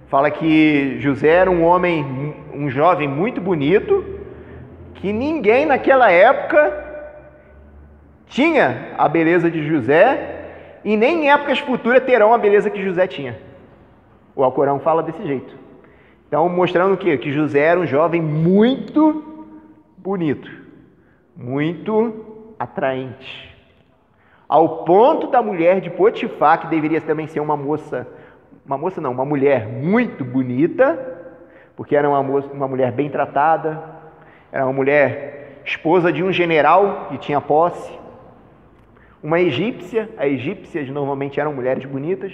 Fala que José era um jovem muito bonito, que ninguém naquela época tinha a beleza de José, e nem em épocas futuras terão a beleza que José tinha. O Alcorão fala desse jeito. Então, mostrando o quê? Que José era um jovem muito bonito, muito atraente, ao ponto da mulher de Potifar, que deveria também ser uma mulher muito bonita, porque era uma mulher bem tratada, era uma mulher esposa de um general que tinha posse. Uma egípcia, as egípcias normalmente eram mulheres bonitas.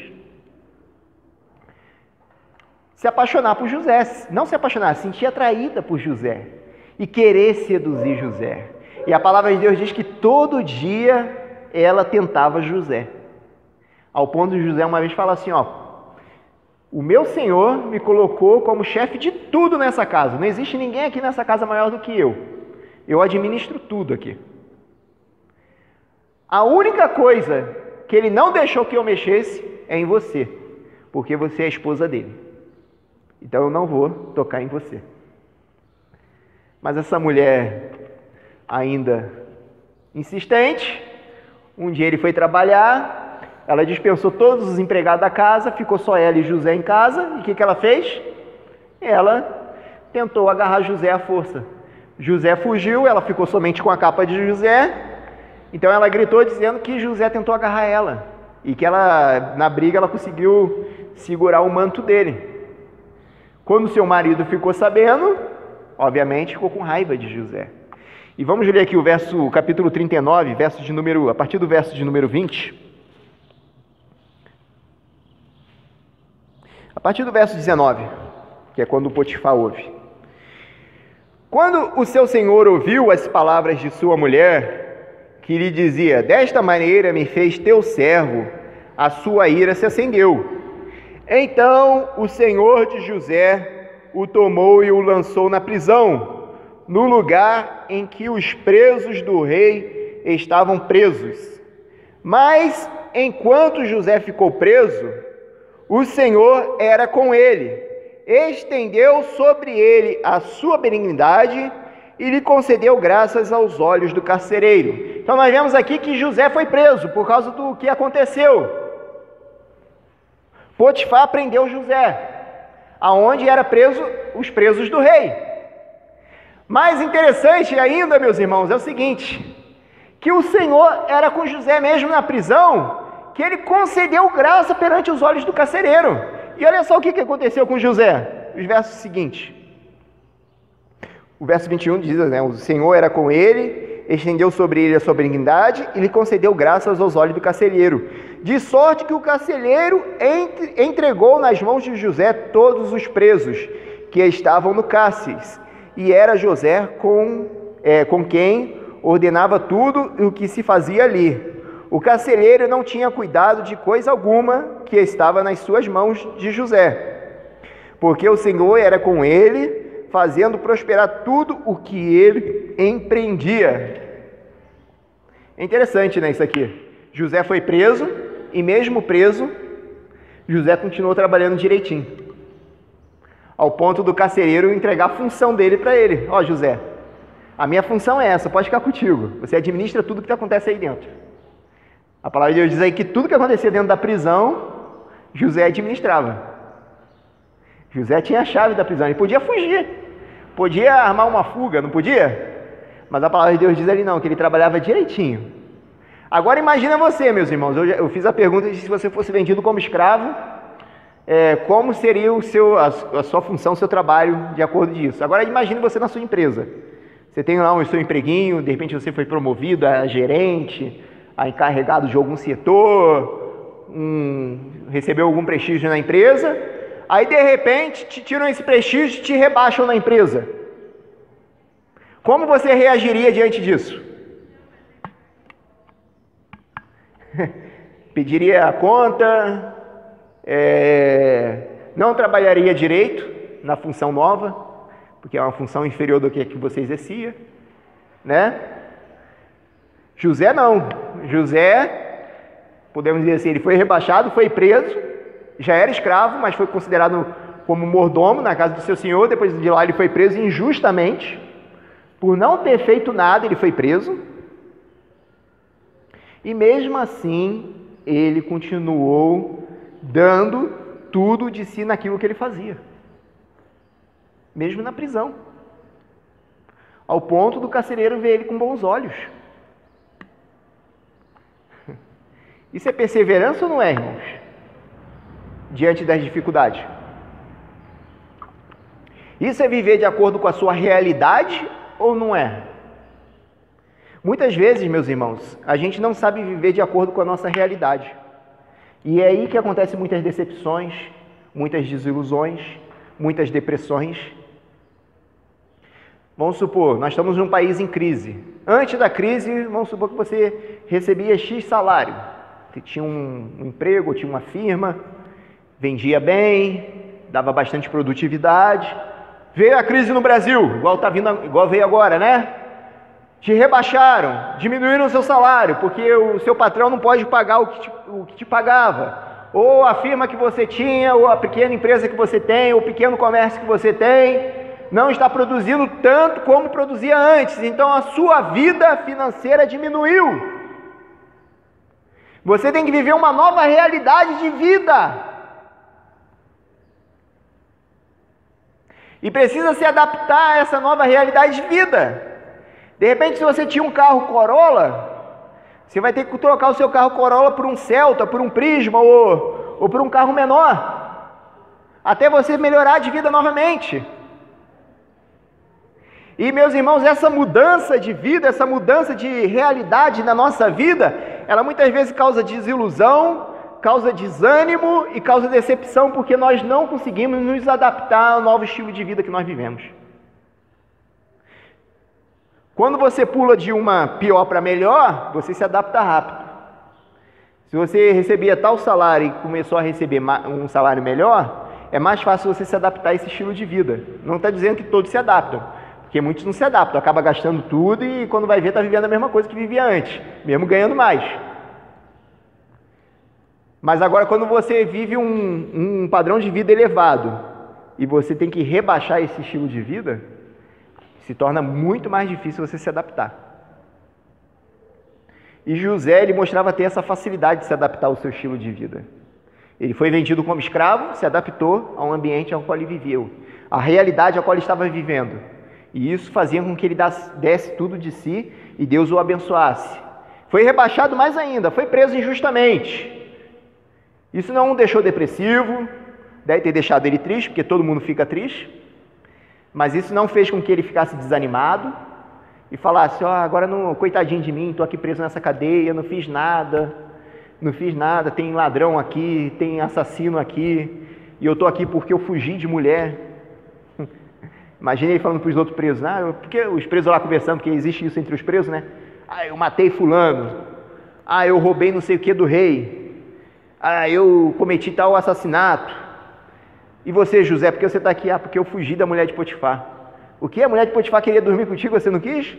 Se apaixonar por José, não se apaixonar, se sentir atraída por José e querer seduzir José. E a palavra de Deus diz que todo dia ela tentava José. Ao ponto de José uma vez falar assim, o meu Senhor me colocou como chefe de tudo nessa casa. Não existe ninguém aqui nessa casa maior do que eu. Eu administro tudo aqui. A única coisa que ele não deixou que eu mexesse é em você, porque você é a esposa dele. Então eu não vou tocar em você. Mas essa mulher, ainda insistente, um dia ele foi trabalhar, ela dispensou todos os empregados da casa, ficou só ela e José em casa, e o que ela fez? Ela tentou agarrar José à força. José fugiu, ela ficou somente com a capa de José, então ela gritou dizendo que José tentou agarrar ela, e que ela, na briga, ela conseguiu segurar o manto dele. Quando seu marido ficou sabendo, obviamente ficou com raiva de José. E vamos ler aqui o capítulo 39, a partir do verso de número 20. A partir do verso 19, que é quando o Potifar ouve. Quando o seu senhor ouviu as palavras de sua mulher, que lhe dizia, desta maneira me fez teu servo, a sua ira se acendeu. Então o senhor de José o tomou e o lançou na prisão, no lugar em que os presos do rei estavam presos. Mas, enquanto José ficou preso, o Senhor era com ele, estendeu sobre ele a sua benignidade e lhe concedeu graças aos olhos do carcereiro. Então nós vemos aqui que José foi preso por causa do que aconteceu. Potifar prendeu José, aonde era preso os presos do rei. Mais interessante ainda, meus irmãos, é o seguinte, que o Senhor era com José mesmo na prisão, que ele concedeu graça perante os olhos do carcereiro. E olha só o que aconteceu com José, os versos seguintes. O verso 21 diz, o Senhor era com ele, estendeu sobre ele a sua benignidade e lhe concedeu graças aos olhos do carcereiro, de sorte que o carcereiro entregou nas mãos de José todos os presos que estavam no cárcere, e era José com quem ordenava tudo o que se fazia ali. O carcereiro não tinha cuidado de coisa alguma que estava nas suas mãos de José, porque o Senhor era com ele, fazendo prosperar tudo o que ele empreendia. É interessante, né, isso aqui. José foi preso, e mesmo preso, José continuou trabalhando direitinho, ao ponto do carcereiro entregar a função dele para ele. José, a minha função é essa, pode ficar contigo, você administra tudo que acontece aí dentro. A palavra de Deus diz aí que tudo que acontecia dentro da prisão, José administrava. José tinha a chave da prisão, ele podia fugir, podia armar uma fuga, não podia? Mas a palavra de Deus diz ali não, que ele trabalhava direitinho. Agora imagina você, meus irmãos, eu fiz a pergunta de se você fosse vendido como escravo, como seria a sua função, o seu trabalho de acordo disso. Agora imagine você na sua empresa. Você tem lá o seu empreguinho, de repente você foi promovido a gerente, a encarregado de algum setor, recebeu algum prestígio na empresa, aí de repente te tiram esse prestígio e te rebaixam na empresa. Como você reagiria diante disso? Pediria a conta, não trabalharia direito na função nova, porque é uma função inferior do que você exercia, né? José não. José, podemos dizer assim, ele foi rebaixado, foi preso, já era escravo, mas foi considerado como mordomo na casa do seu senhor. Depois de lá ele foi preso injustamente, por não ter feito nada, ele foi preso. E mesmo assim, ele continuou dando tudo de si naquilo que ele fazia, mesmo na prisão, ao ponto do carcereiro ver ele com bons olhos. Isso é perseverança ou não é, irmãos? Diante das dificuldades. Isso é viver de acordo com a sua realidade ou não é? Muitas vezes, meus irmãos, a gente não sabe viver de acordo com a nossa realidade. E é aí que acontecem muitas decepções, muitas desilusões, muitas depressões. Vamos supor, nós estamos num país em crise. Antes da crise, vamos supor que você recebia X salário. Você tinha um emprego, tinha uma firma, vendia bem, dava bastante produtividade. Veio a crise no Brasil, igual veio agora, né? Te rebaixaram, diminuíram o seu salário, porque o seu patrão não pode pagar o que te pagava. Ou a firma que você tinha, ou a pequena empresa que você tem, ou o pequeno comércio que você tem, não está produzindo tanto como produzia antes. Então a sua vida financeira diminuiu. Você tem que viver uma nova realidade de vida. E precisa se adaptar a essa nova realidade de vida. De repente, se você tinha um carro Corolla, você vai ter que trocar o seu carro Corolla por um Celta, por um Prisma ou por um carro menor, até você melhorar de vida novamente. E, meus irmãos, essa mudança de vida, essa mudança de realidade na nossa vida, ela muitas vezes causa desilusão, causa desânimo e causa decepção, porque nós não conseguimos nos adaptar ao novo estilo de vida que nós vivemos. Quando você pula de uma pior para melhor, você se adapta rápido. Se você recebia tal salário e começou a receber um salário melhor, é mais fácil você se adaptar a esse estilo de vida. Não está dizendo que todos se adaptam, porque muitos não se adaptam, acaba gastando tudo e quando vai ver está vivendo a mesma coisa que vivia antes, mesmo ganhando mais. Mas agora quando você vive um padrão de vida elevado e você tem que rebaixar esse estilo de vida, se torna muito mais difícil você se adaptar. E José, ele mostrava ter essa facilidade de se adaptar ao seu estilo de vida. Ele foi vendido como escravo, se adaptou ao ambiente ao qual ele viveu, à realidade ao qual ele estava vivendo. E isso fazia com que ele desse tudo de si e Deus o abençoasse. Foi rebaixado mais ainda, foi preso injustamente. Isso não o deixou depressivo, deve ter deixado ele triste, porque todo mundo fica triste. Mas isso não fez com que ele ficasse desanimado e falasse, agora não, coitadinho de mim, estou aqui preso nessa cadeia, não fiz nada, tem ladrão aqui, tem assassino aqui, e eu estou aqui porque eu fugi de mulher. Imagina ele falando para os outros presos, porque os presos lá conversando, porque existe isso entre os presos, né? Eu matei fulano, eu roubei não sei o que do rei, eu cometi tal assassinato. E você, José, por que você está aqui? Porque eu fugi da mulher de Potifar. O que? A mulher de Potifar queria dormir contigo, você não quis?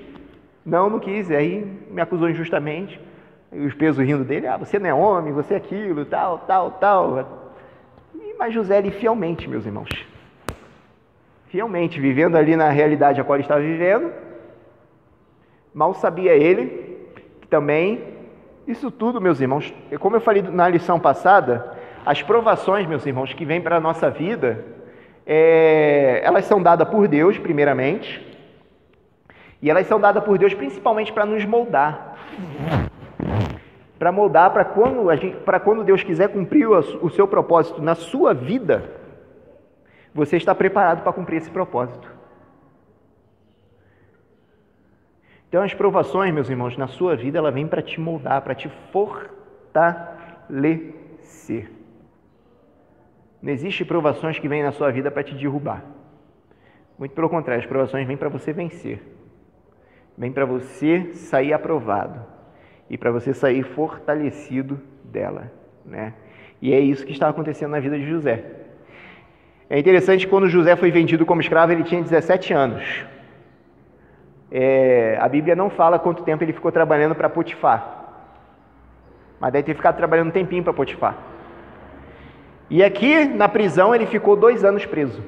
Não quis. E aí me acusou injustamente. E os presos rindo dele, você não é homem, você é aquilo, tal. Mas José, ele fielmente, meus irmãos, fielmente, vivendo ali na realidade a qual ele estava vivendo, mal sabia ele que também, isso tudo, meus irmãos, como eu falei na lição passada, as provações, meus irmãos, que vêm para a nossa vida, elas são dadas por Deus, primeiramente, e elas são dadas por Deus principalmente para nos moldar. Para moldar, para quando Deus quiser cumprir o seu propósito na sua vida, você está preparado para cumprir esse propósito. Então as provações, meus irmãos, na sua vida, ela vem para te moldar, para te fortalecer. Não existe provações que vêm na sua vida para te derrubar. Muito pelo contrário, as provações vêm para você vencer. Vêm para você sair aprovado. E para você sair fortalecido dela, né? E é isso que está acontecendo na vida de José. É interessante que quando José foi vendido como escravo, ele tinha 17 anos. A Bíblia não fala quanto tempo ele ficou trabalhando para Potifar. Mas deve ter ficado trabalhando um tempinho para Potifar. E aqui, na prisão, ele ficou 2 anos preso.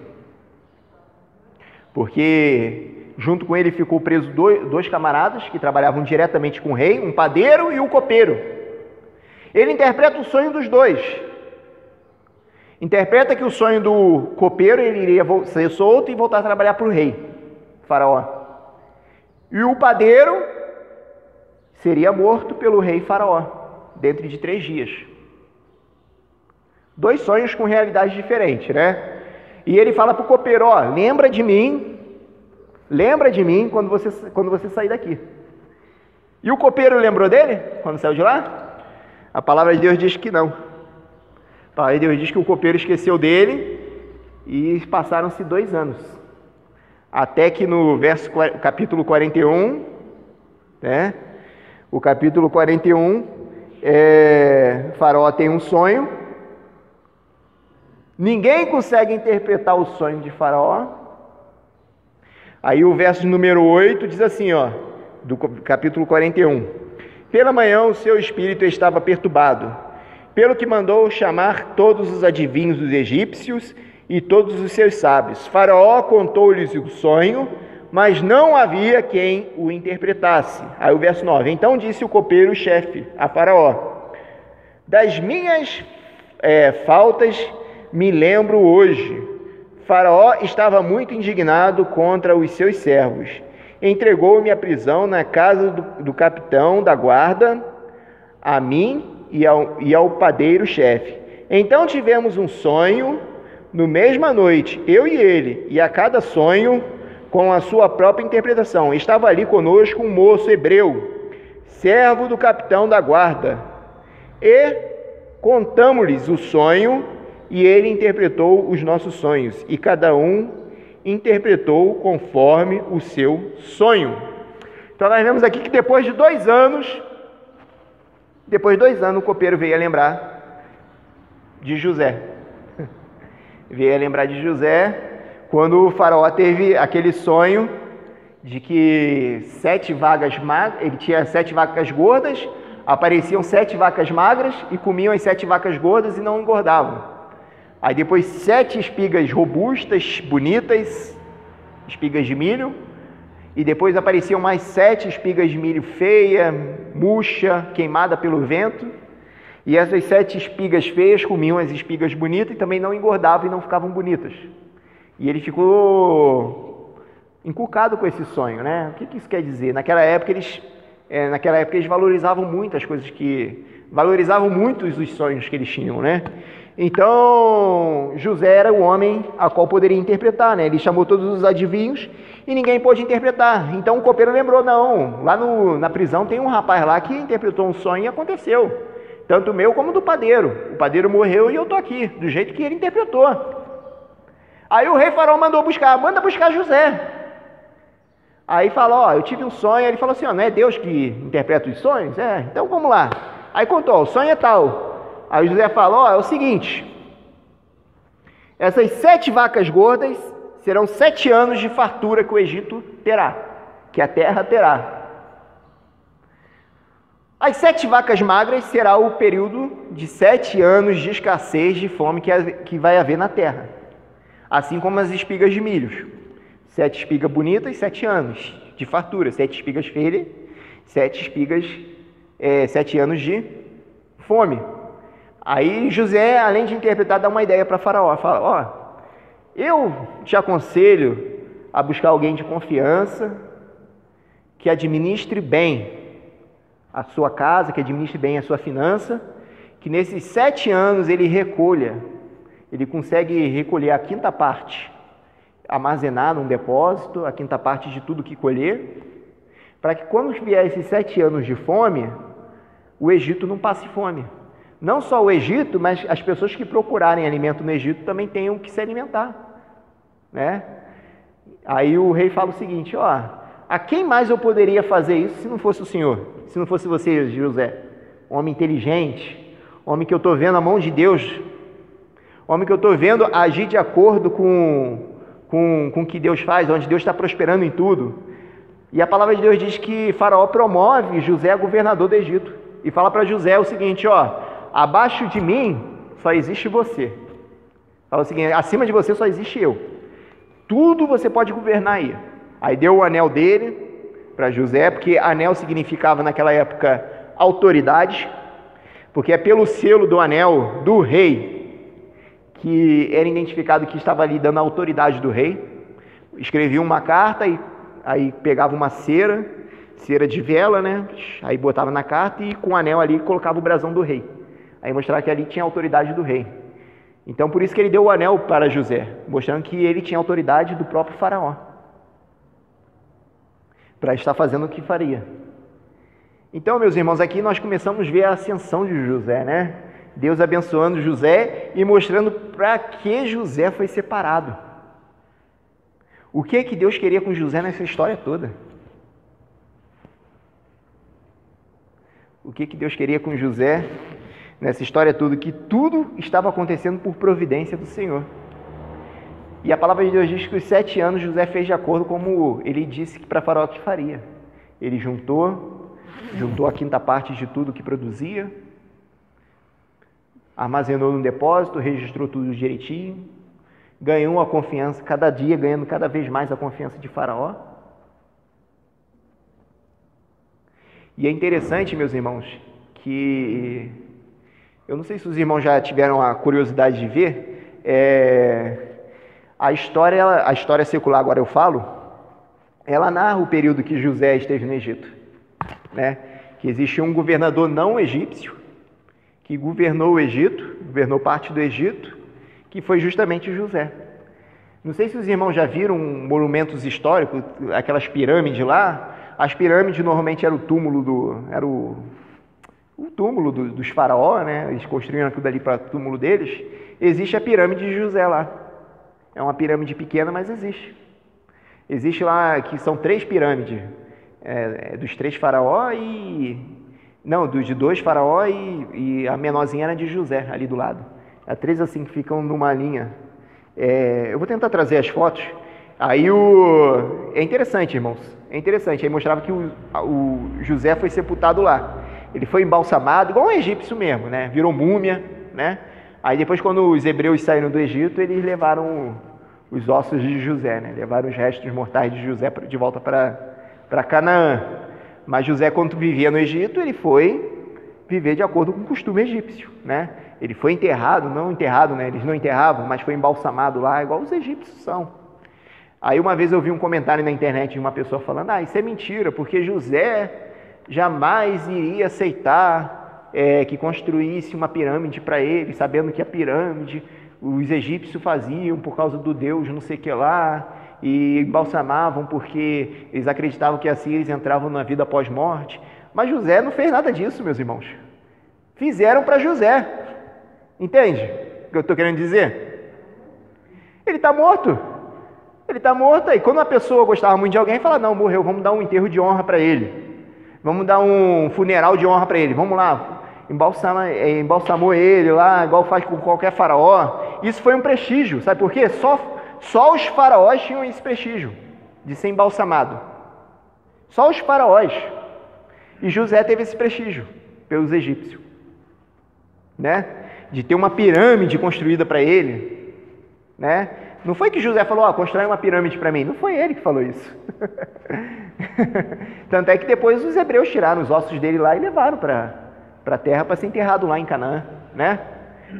Porque junto com ele ficou preso dois camaradas que trabalhavam diretamente com o rei, um padeiro e um copeiro. Ele interpreta o sonho dos dois. Interpreta que o sonho do copeiro, ele iria ser solto e voltar a trabalhar para o rei, Faraó. E o padeiro seria morto pelo rei Faraó, dentro de 3 dias. 2 sonhos com realidades diferentes, né? E ele fala para o copeiro, lembra de mim quando você sair daqui. E o copeiro lembrou dele quando saiu de lá? A palavra de Deus diz que não. A palavra de Deus diz que o copeiro esqueceu dele e passaram-se 2 anos. Até que no capítulo 41, né? O capítulo 41, Faraó tem um sonho. Ninguém consegue interpretar o sonho de Faraó. Aí o verso número 8 diz assim, ó, do capítulo 41. Pela manhã o seu espírito estava perturbado, pelo que mandou chamar todos os adivinhos dos egípcios e todos os seus sábios. Faraó contou-lhes o sonho, mas não havia quem o interpretasse. Aí o verso 9. Então disse o copeiro-chefe a Faraó: das minhas faltas me lembro hoje. Faraó estava muito indignado contra os seus servos. Entregou-me à prisão na casa do capitão da guarda, a mim e ao padeiro-chefe. Então tivemos um sonho no mesma noite, eu e ele, e a cada sonho com a sua própria interpretação. Estava ali conosco um moço hebreu, servo do capitão da guarda, e contamos-lhes o sonho, e ele interpretou os nossos sonhos, e cada um interpretou conforme o seu sonho. Então nós vemos aqui que depois de 2 anos, o copeiro veio a lembrar de José. Veio a lembrar de José quando o Faraó teve aquele sonho de que 7 vacas magras, ele tinha 7 vacas gordas, apareciam 7 vacas magras e comiam as 7 vacas gordas e não engordavam. Aí depois 7 espigas robustas, bonitas, espigas de milho, e depois apareciam mais 7 espigas de milho feia, murcha, queimada pelo vento, e essas 7 espigas feias comiam as espigas bonitas e também não engordavam e não ficavam bonitas. E ele ficou encucado com esse sonho, né? O que isso quer dizer? Naquela época eles valorizavam muito as coisas valorizavam muito os sonhos que eles tinham, né? Então, José era o homem a qual poderia interpretar, né? Ele chamou todos os adivinhos e ninguém pôde interpretar. Então o copeiro lembrou, não, lá na prisão tem um rapaz lá que interpretou um sonho e aconteceu. Tanto o meu como do padeiro. O padeiro morreu e eu estou aqui, do jeito que ele interpretou. Aí o rei Faraó manda buscar José. Aí falou, eu tive um sonho. Ele falou assim, não é Deus que interpreta os sonhos? Então vamos lá. Aí contou, o sonho é tal. Aí José falou, é o seguinte, essas 7 vacas gordas serão 7 anos de fartura que o Egito terá, que a terra terá. As 7 vacas magras será o período de 7 anos de escassez de fome que vai haver na terra. Assim como as espigas de milho. 7 espigas bonitas, 7 anos de fartura. 7 espigas feias, 7 anos de fome. Aí José, além de interpretar, dá uma ideia para Faraó. Fala, eu te aconselho a buscar alguém de confiança, que administre bem a sua casa, que administre bem a sua finança, que nesses 7 anos ele consegue recolher a 5ª parte, armazenar num depósito, a 5ª parte de tudo que colher, para que quando vier esses 7 anos de fome, o Egito não passe fome. Não só o Egito, mas as pessoas que procurarem alimento no Egito também tenham que se alimentar, né? Aí o rei fala o seguinte, a quem mais eu poderia fazer isso se não fosse o Senhor? Se não fosse você, José? Homem inteligente, homem que eu estou vendo a mão de Deus, homem que eu estou vendo agir de acordo com o que Deus faz, onde Deus está prosperando em tudo. E a palavra de Deus diz que Faraó promove José a governador do Egito e fala para José o seguinte, abaixo de mim só existe você. Fala o seguinte, acima de você só existe eu. Tudo você pode governar aí. Aí deu o anel dele para José, porque anel significava naquela época autoridade, porque é pelo selo do anel do rei que era identificado que estava ali dando a autoridade do rei. Escrevia uma carta e aí pegava uma cera de vela, né? Aí botava na carta e com o anel ali colocava o brasão do rei. Aí mostrava que ali tinha a autoridade do rei. Então por isso que ele deu o anel para José, mostrando que ele tinha autoridade do próprio Faraó, para estar fazendo o que faria. Então, meus irmãos, aqui nós começamos a ver a ascensão de José, né? Deus abençoando José e mostrando para que José foi separado. O que é que Deus queria com José nessa história toda? O que é que Deus queria com José nessa história toda? Que tudo estava acontecendo por providência do Senhor. E a palavra de Deus diz que os 7 anos José fez de acordo como ele disse que para Faraó que faria. Ele juntou a quinta parte de tudo que produzia, armazenou no depósito, registrou tudo direitinho, ganhou a confiança, cada dia ganhando cada vez mais a confiança de Faraó. E é interessante, meus irmãos, que eu não sei se os irmãos já tiveram a curiosidade de ver, a história secular, agora eu falo, ela narra o período que José esteve no Egito, né? Que existia um governador não egípcio, que governou o Egito, governou parte do Egito, que foi justamente José. Não sei se os irmãos já viram monumentos históricos, aquelas pirâmides lá. As pirâmides normalmente era o túmulo dos faraós, né? Eles construíram aquilo ali para o túmulo deles. Existe a pirâmide de José lá. É uma pirâmide pequena, mas existe. Existe lá que são 3 pirâmides, dos 3 faraós de 2 faraós e a menorzinha era de José, ali do lado. Há 3 assim que ficam numa linha. Eu vou tentar trazer as fotos. Aí é interessante, irmãos. É interessante. Aí mostrava que o José foi sepultado lá. Ele foi embalsamado, igual um egípcio mesmo, né? Virou múmia, né? Aí depois, quando os hebreus saíram do Egito, eles levaram os ossos de José, né? Levaram os restos mortais de José de volta para Canaã. Mas José, quando vivia no Egito, ele foi viver de acordo com o costume egípcio, né? Ele foi enterrado, não enterrado, né? Eles não enterravam, mas foi embalsamado lá, igual os egípcios são. Aí uma vez eu vi um comentário na internet de uma pessoa falando, isso é mentira, porque José jamais iria aceitar que construísse uma pirâmide para ele, sabendo que a pirâmide os egípcios faziam por causa do deus não sei o que lá, e embalsamavam porque eles acreditavam que assim eles entravam na vida pós-morte. Mas José não fez nada disso, meus irmãos. Fizeram para José. Entende o que eu estou querendo dizer? Ele está morto. Ele está morto. E quando uma pessoa gostava muito de alguém, fala, não, morreu, vamos dar um enterro de honra para ele. Vamos dar um funeral de honra para ele. Vamos lá, embalsamou ele lá, igual faz com qualquer faraó. Isso foi um prestígio, sabe por quê? Só os faraós tinham esse prestígio de ser embalsamado. Só os faraós. E José teve esse prestígio pelos egípcios, né? De ter uma pirâmide construída para ele, né? Não foi que José falou, constrói uma pirâmide para mim. Não foi ele que falou isso. Tanto é que depois os hebreus tiraram os ossos dele lá e levaram para a terra para ser enterrado lá em Canaã, né?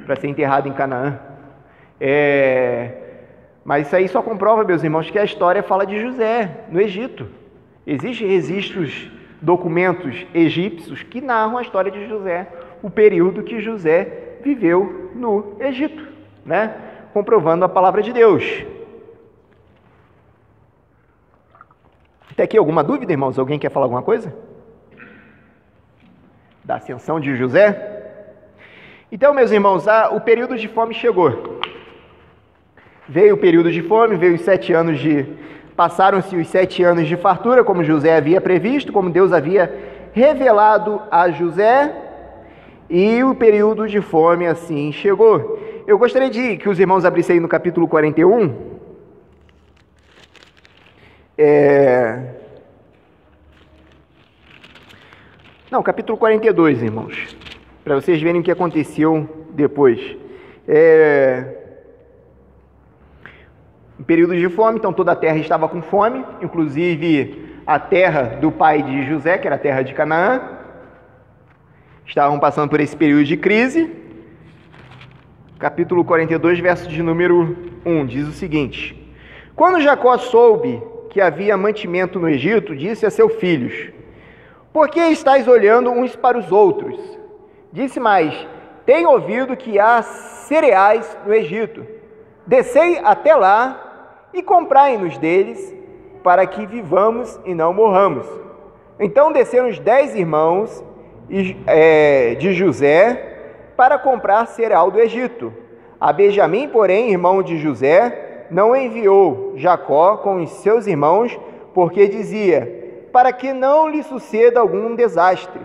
Para ser enterrado em Canaã. Mas isso aí só comprova, meus irmãos, que a história fala de José no Egito. Existem registros, documentos egípcios que narram a história de José, o período que José viveu no Egito, né? Comprovando a palavra de Deus. Até aqui alguma dúvida, irmãos? Alguém quer falar alguma coisa? Da ascensão de José? Então, meus irmãos, o período de fome chegou. Veio o período de fome, veio os 7 anos passaram-se os 7 anos de fartura, como José havia previsto, como Deus havia revelado a José, e o período de fome assim chegou. Eu gostaria que os irmãos abrissem aí no capítulo 41. Capítulo 42, irmãos, para vocês verem o que aconteceu depois. Um período de fome, então toda a terra estava com fome, inclusive a terra do pai de José, que era a terra de Canaã, estavam passando por esse período de crise. Capítulo 42, verso de número 1, diz o seguinte: Quando Jacó soube que havia mantimento no Egito, disse a seus filhos: Por que estáis olhando uns para os outros? Disse mais: Tenho ouvido que há cereais no Egito. Descei até lá e comprai-nos deles, para que vivamos e não morramos. Então desceram os 10 irmãos de José para comprar cereal do Egito. A Benjamim, porém, irmão de José, não enviou Jacó com os seus irmãos, porque dizia, para que não lhe suceda algum desastre.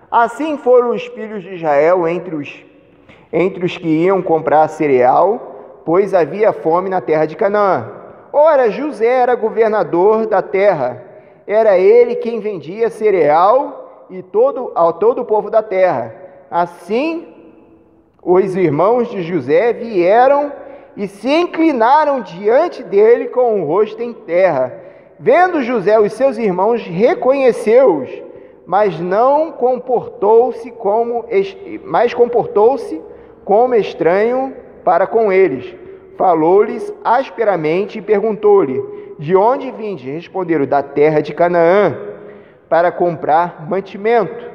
Assim foram os filhos de Israel entre os que iam comprar cereal, pois havia fome na terra de Canaã. Ora, José era governador da terra, era ele quem vendia cereal a todo o povo da terra. Assim, os irmãos de José vieram e se inclinaram diante dele com o rosto em terra. Vendo José os seus irmãos, reconheceu-os, mas comportou-se como estranho para com eles. Falou-lhes asperamente e perguntou-lhe, de onde vinde? Responderam, da terra de Canaã, para comprar mantimento.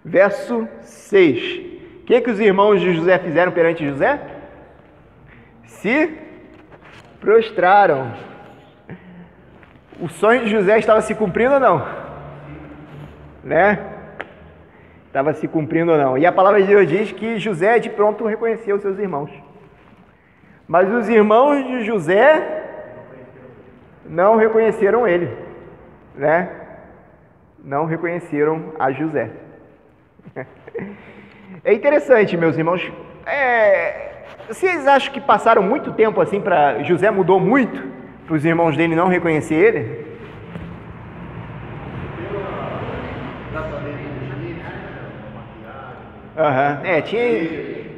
Verso 6. O que os irmãos de José fizeram perante José? Se prostraram. O sonho de José estava se cumprindo ou não? Né? Estava se cumprindo ou não? E a palavra de Deus diz que José de pronto reconheceu os seus irmãos. Mas os irmãos de José não reconheceram ele, né? Não reconheceram a José. É interessante, meus irmãos. Vocês acham que passaram muito tempo assim para José mudou muito para os irmãos dele não reconhecer ele?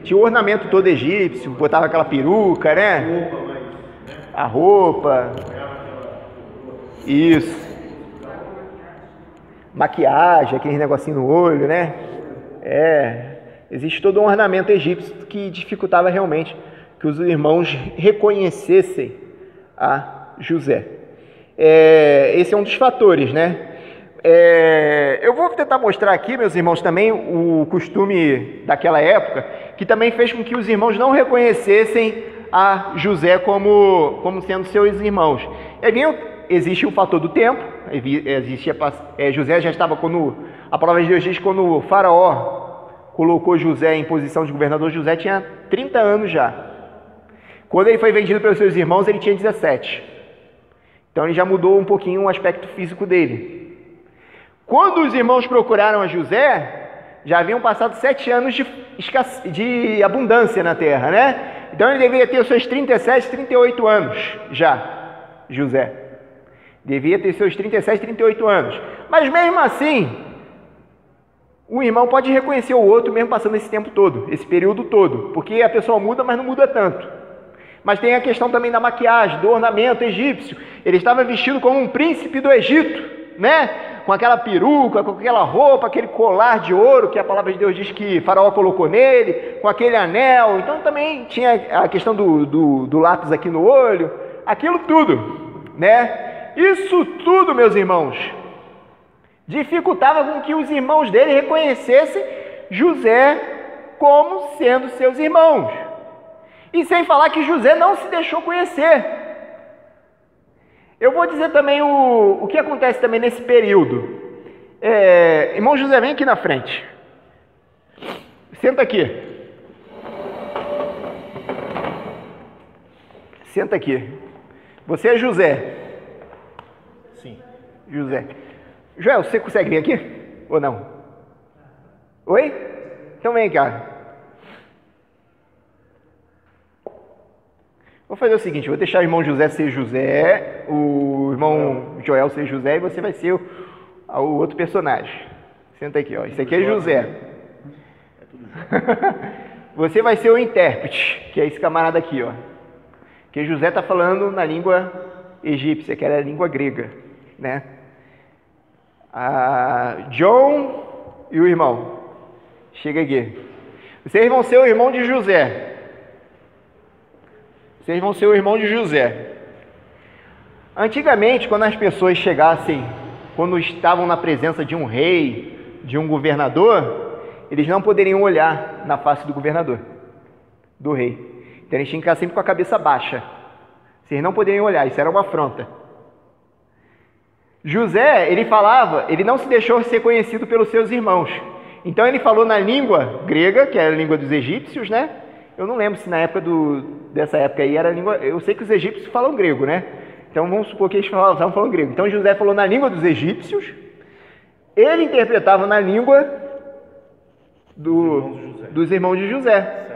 Tinha o ornamento todo egípcio, botava aquela peruca, né? A roupa. Isso. Maquiagem, aquele negocinho no olho, né? Existe todo um ornamento egípcio que dificultava realmente que os irmãos reconhecessem a José. Esse é um dos fatores, né? Eu vou tentar mostrar aqui, meus irmãos, também o costume daquela época, que também fez com que os irmãos não reconhecessem a José como sendo seus irmãos. Existe o fator do tempo, José já estava quando, a palavra de Deus diz, quando o faraó colocou José em posição de governador, José tinha 30 anos já. Quando ele foi vendido pelos seus irmãos, ele tinha 17. Então ele já mudou um pouquinho o aspecto físico dele. Quando os irmãos procuraram a José, já haviam passado 7 anos de abundância na terra, né? Então ele deveria ter os seus 37, 38 anos já, José. Devia ter seus 37, 38 anos. Mas mesmo assim, um irmão pode reconhecer o outro mesmo passando esse tempo todo, esse período todo, porque a pessoa muda, mas não muda tanto. Mas tem a questão também da maquiagem, do ornamento egípcio. Ele estava vestido como um príncipe do Egito, né? Com aquela peruca, com aquela roupa, aquele colar de ouro que a palavra de Deus diz que Faraó colocou nele, com aquele anel. Então também tinha a questão do lápis aqui no olho, aquilo tudo, né? Isso tudo, meus irmãos, dificultava com que os irmãos dele reconhecessem José como sendo seus irmãos. E sem falar que José não se deixou conhecer. Eu vou dizer também o que acontece também nesse período. Irmão José, vem aqui na frente. Senta aqui. Senta aqui. Você é José? Sim. José. Joel, você consegue vir aqui? Ou não? Oi? Então vem cá. Vou fazer o seguinte, vou deixar o irmão José ser José, o irmão Joel ser José e você vai ser o outro personagem. Senta aqui, ó. Isso aqui é José. Você vai ser o intérprete, que é esse camarada aqui, ó. Que José está falando na língua egípcia, que era a língua grega, né? John e o irmão. Chega aqui. Vocês vão ser o irmão de José. Vocês vão ser o irmão de José. Antigamente, quando as pessoas chegassem, quando estavam na presença de um rei, de um governador, eles não poderiam olhar na face do governador, do rei. Então eles tinham que ficar sempre com a cabeça baixa. Vocês não poderiam olhar, isso era uma afronta. José, ele não se deixou ser conhecido pelos seus irmãos. Então ele falou na língua grega, que era a língua dos egípcios, né? Eu não lembro se na época dessa época aí era a língua... Eu sei que os egípcios falam grego, né? Então vamos supor que eles estavam falando grego. Então José falou na língua dos egípcios, ele interpretava na língua dos irmãos de José. Certo.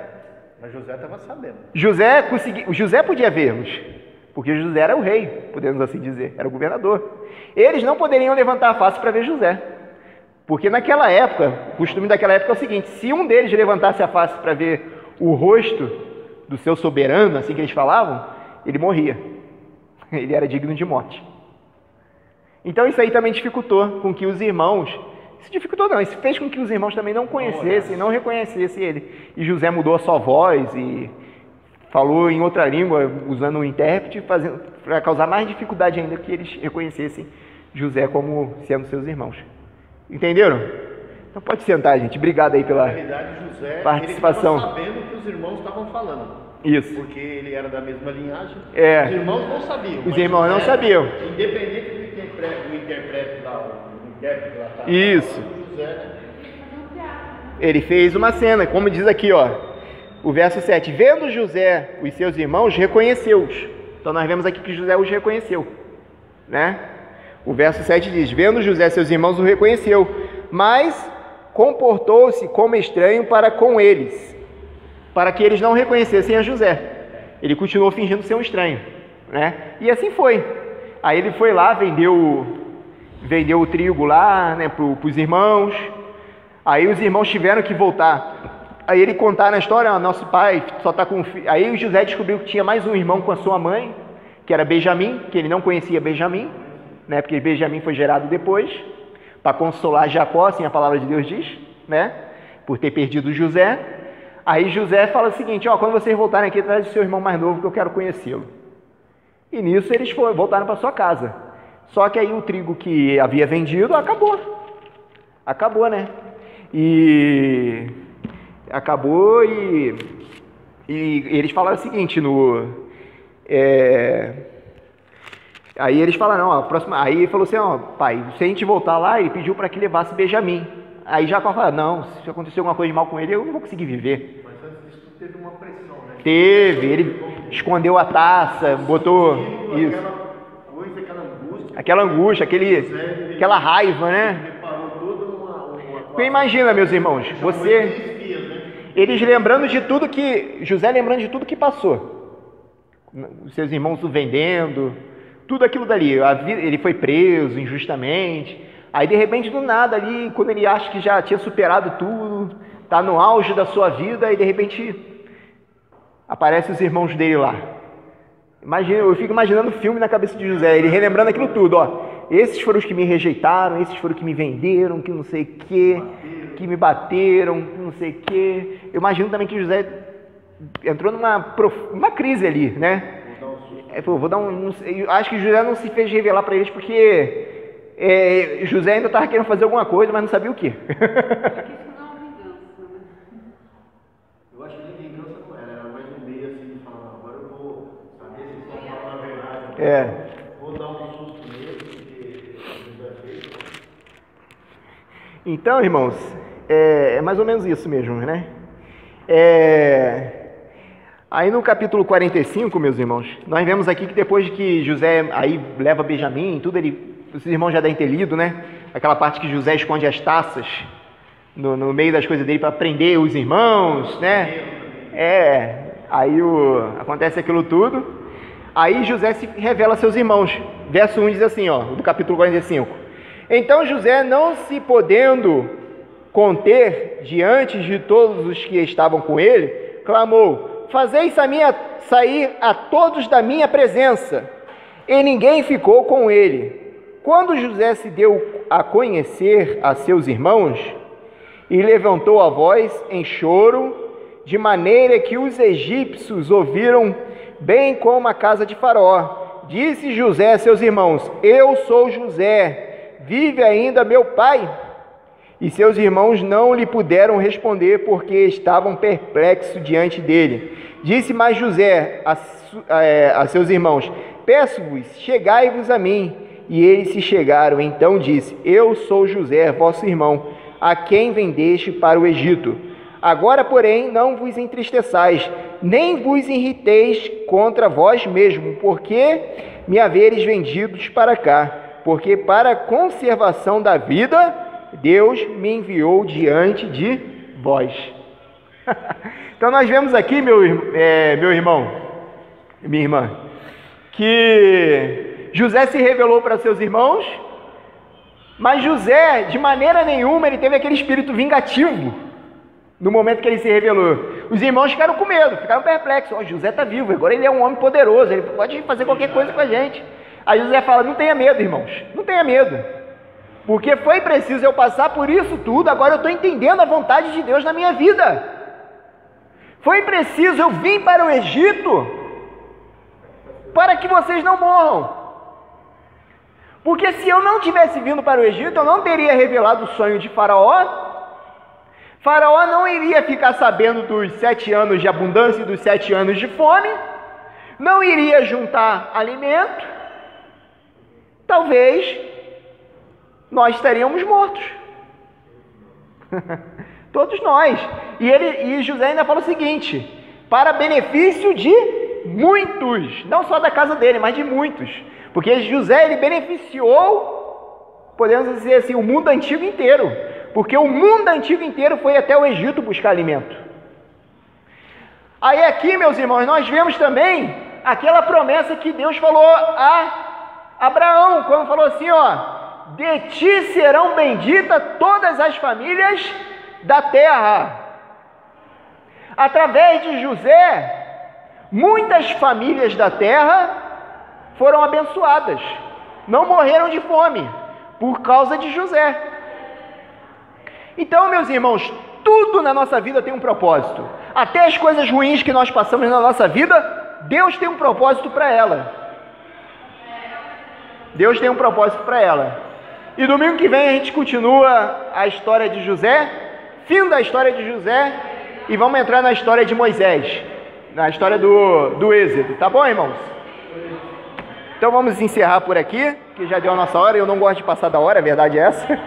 Mas José estava sabendo. José podia vê-los, porque José era o rei, podemos assim dizer, era o governador. Eles não poderiam levantar a face para ver José, porque naquela época, o costume daquela época é o seguinte: se um deles levantasse a face para ver o rosto do seu soberano, assim que eles falavam, ele morria. Ele era digno de morte. Então isso aí também dificultou com que os irmãos... Isso dificultou não, isso fez com que os irmãos também não conhecessem, não reconhecessem ele. E José mudou a sua voz e falou em outra língua, usando um intérprete, para causar mais dificuldade ainda que eles reconhecessem José como sendo seus irmãos. Entenderam? Então pode sentar, gente. Obrigado aí pela José, participação. Ele estava sabendo o que os irmãos estavam falando. Isso. Porque ele era da mesma linhagem. É. Os irmãos não sabiam. Os irmãos não sabiam. Independente do intérprete lá, tá, isso. José, né? Ele fez uma cena, como diz aqui, ó, o verso 7. Vendo José os seus irmãos, reconheceu-os. Então nós vemos aqui que José os reconheceu, né? O verso 7 diz: vendo José seus irmãos, o reconheceu, mas comportou-se como estranho para com eles, para que eles não reconhecessem a José. Ele continuou fingindo ser um estranho, né? E assim foi. Aí ele foi lá, vendeu o trigo lá, né, para os irmãos. Aí os irmãos tiveram que voltar. Aí ele contar a história: nosso pai só está com um filho. Aí o José descobriu que tinha mais um irmão com a sua mãe, que era Benjamim, que ele não conhecia Benjamim, né, porque Benjamim foi gerado depois, para consolar Jacó, assim a palavra de Deus diz, né, por ter perdido José. Aí José fala o seguinte: ó, quando vocês voltarem aqui, traz o seu irmão mais novo que eu quero conhecê-lo. E nisso eles voltaram para sua casa. Só que aí o trigo que havia vendido acabou, né? E acabou e eles falaram o seguinte aí eles falaram: ó, aí ele falou assim: ó, pai, se a gente voltar lá, ele pediu para que levasse Benjamim. Aí Jacó falou: não, se acontecer alguma coisa de mal com ele, eu não vou conseguir viver. Mas antes disso teve uma pressão, né? Teve, ele escondeu a taça, botou isso. Aquela angústia, aquela raiva, né? Porque imagina, meus irmãos, eles lembrando de tudo José lembrando de tudo que passou. Os seus irmãos o vendendo, tudo aquilo dali. Ele foi preso injustamente. Aí de repente do nada ali, quando ele acha que já tinha superado tudo, está no auge da sua vida, e de repente aparecem os irmãos dele lá. Eu fico imaginando o filme na cabeça de José, ele relembrando aquilo tudo, ó. Esses foram os que me rejeitaram, esses foram os que me venderam, que não sei o que, que me bateram, que não sei o que. Eu imagino também que José entrou numa crise ali, né? Eu acho que José não se fez revelar para eles porque José ainda estava querendo fazer alguma coisa, mas não sabia o que. Eu acho que vingança não era mais um meio assim de falar: agora eu vou saber se eles estão falando a verdade. Vou dar um susto nele, porque José fez. Então, irmãos, é mais ou menos isso mesmo, né? Aí no capítulo 45, meus irmãos, nós vemos aqui que depois de que José aí leva Benjamim, tudo os irmãos já devem ter lido, né? Aquela parte que José esconde as taças no meio das coisas dele para prender os irmãos, né? Aí acontece aquilo tudo. Aí José se revela a seus irmãos. Verso 1 diz assim, ó, do capítulo 45. Então José, não se podendo conter diante de todos os que estavam com ele, clamou: fazei sair a todos da minha presença. E ninguém ficou com ele. Quando José se deu a conhecer a seus irmãos, e levantou a voz em choro, de maneira que os egípcios ouviram, bem como a casa de Faraó, disse José a seus irmãos: eu sou José, vive ainda meu pai? E seus irmãos não lhe puderam responder, porque estavam perplexos diante dele. Disse mais José a seus irmãos: peço-vos, chegai-vos a mim. e eles se chegaram. Então disse: eu sou José, vosso irmão, a quem vendeste para o Egito. Agora, porém, não vos entristeçais, nem vos irriteis contra vós mesmo, porque me haveres vendidos para cá, porque para a conservação da vida Deus me enviou diante de vós. Então nós vemos aqui, meu irmão, minha irmã, que José se revelou para seus irmãos, mas José, de maneira nenhuma, ele teve aquele espírito vingativo no momento que ele se revelou. Os irmãos ficaram com medo, ficaram perplexos. José está vivo, agora ele é um homem poderoso, ele pode fazer qualquer coisa com a gente. Aí José fala: não tenha medo, irmãos, não tenha medo, porque foi preciso eu passar por isso tudo, agora eu estou entendendo a vontade de Deus na minha vida. Foi preciso eu vir para o Egito para que vocês não morram. Porque se eu não tivesse vindo para o Egito, eu não teria revelado o sonho de Faraó. Faraó não iria ficar sabendo dos 7 anos de abundância e dos 7 anos de fome, não iria juntar alimento, talvez nós estaríamos mortos. Todos nós. E José ainda fala o seguinte: para benefício de muitos, não só da casa dele, mas de muitos, porque José, ele beneficiou, podemos dizer assim, o mundo antigo inteiro, porque o mundo antigo inteiro foi até o Egito buscar alimento. Aí aqui, meus irmãos, nós vemos também aquela promessa que Deus falou a Abraão, quando falou assim, de ti serão benditas todas as famílias da terra. Através de José, muitas famílias da terra foram abençoadas, não morreram de fome, por causa de José. Então, meus irmãos, tudo na nossa vida tem um propósito. Até as coisas ruins que nós passamos na nossa vida, Deus tem um propósito para ela. Deus tem um propósito para ela. E domingo que vem a gente continua a história de José, fim da história de José, e vamos entrar na história de Moisés, na história do Êxodo, tá bom, irmãos? Então vamos encerrar por aqui, que já deu a nossa hora. Eu não gosto de passar da hora, a verdade é essa.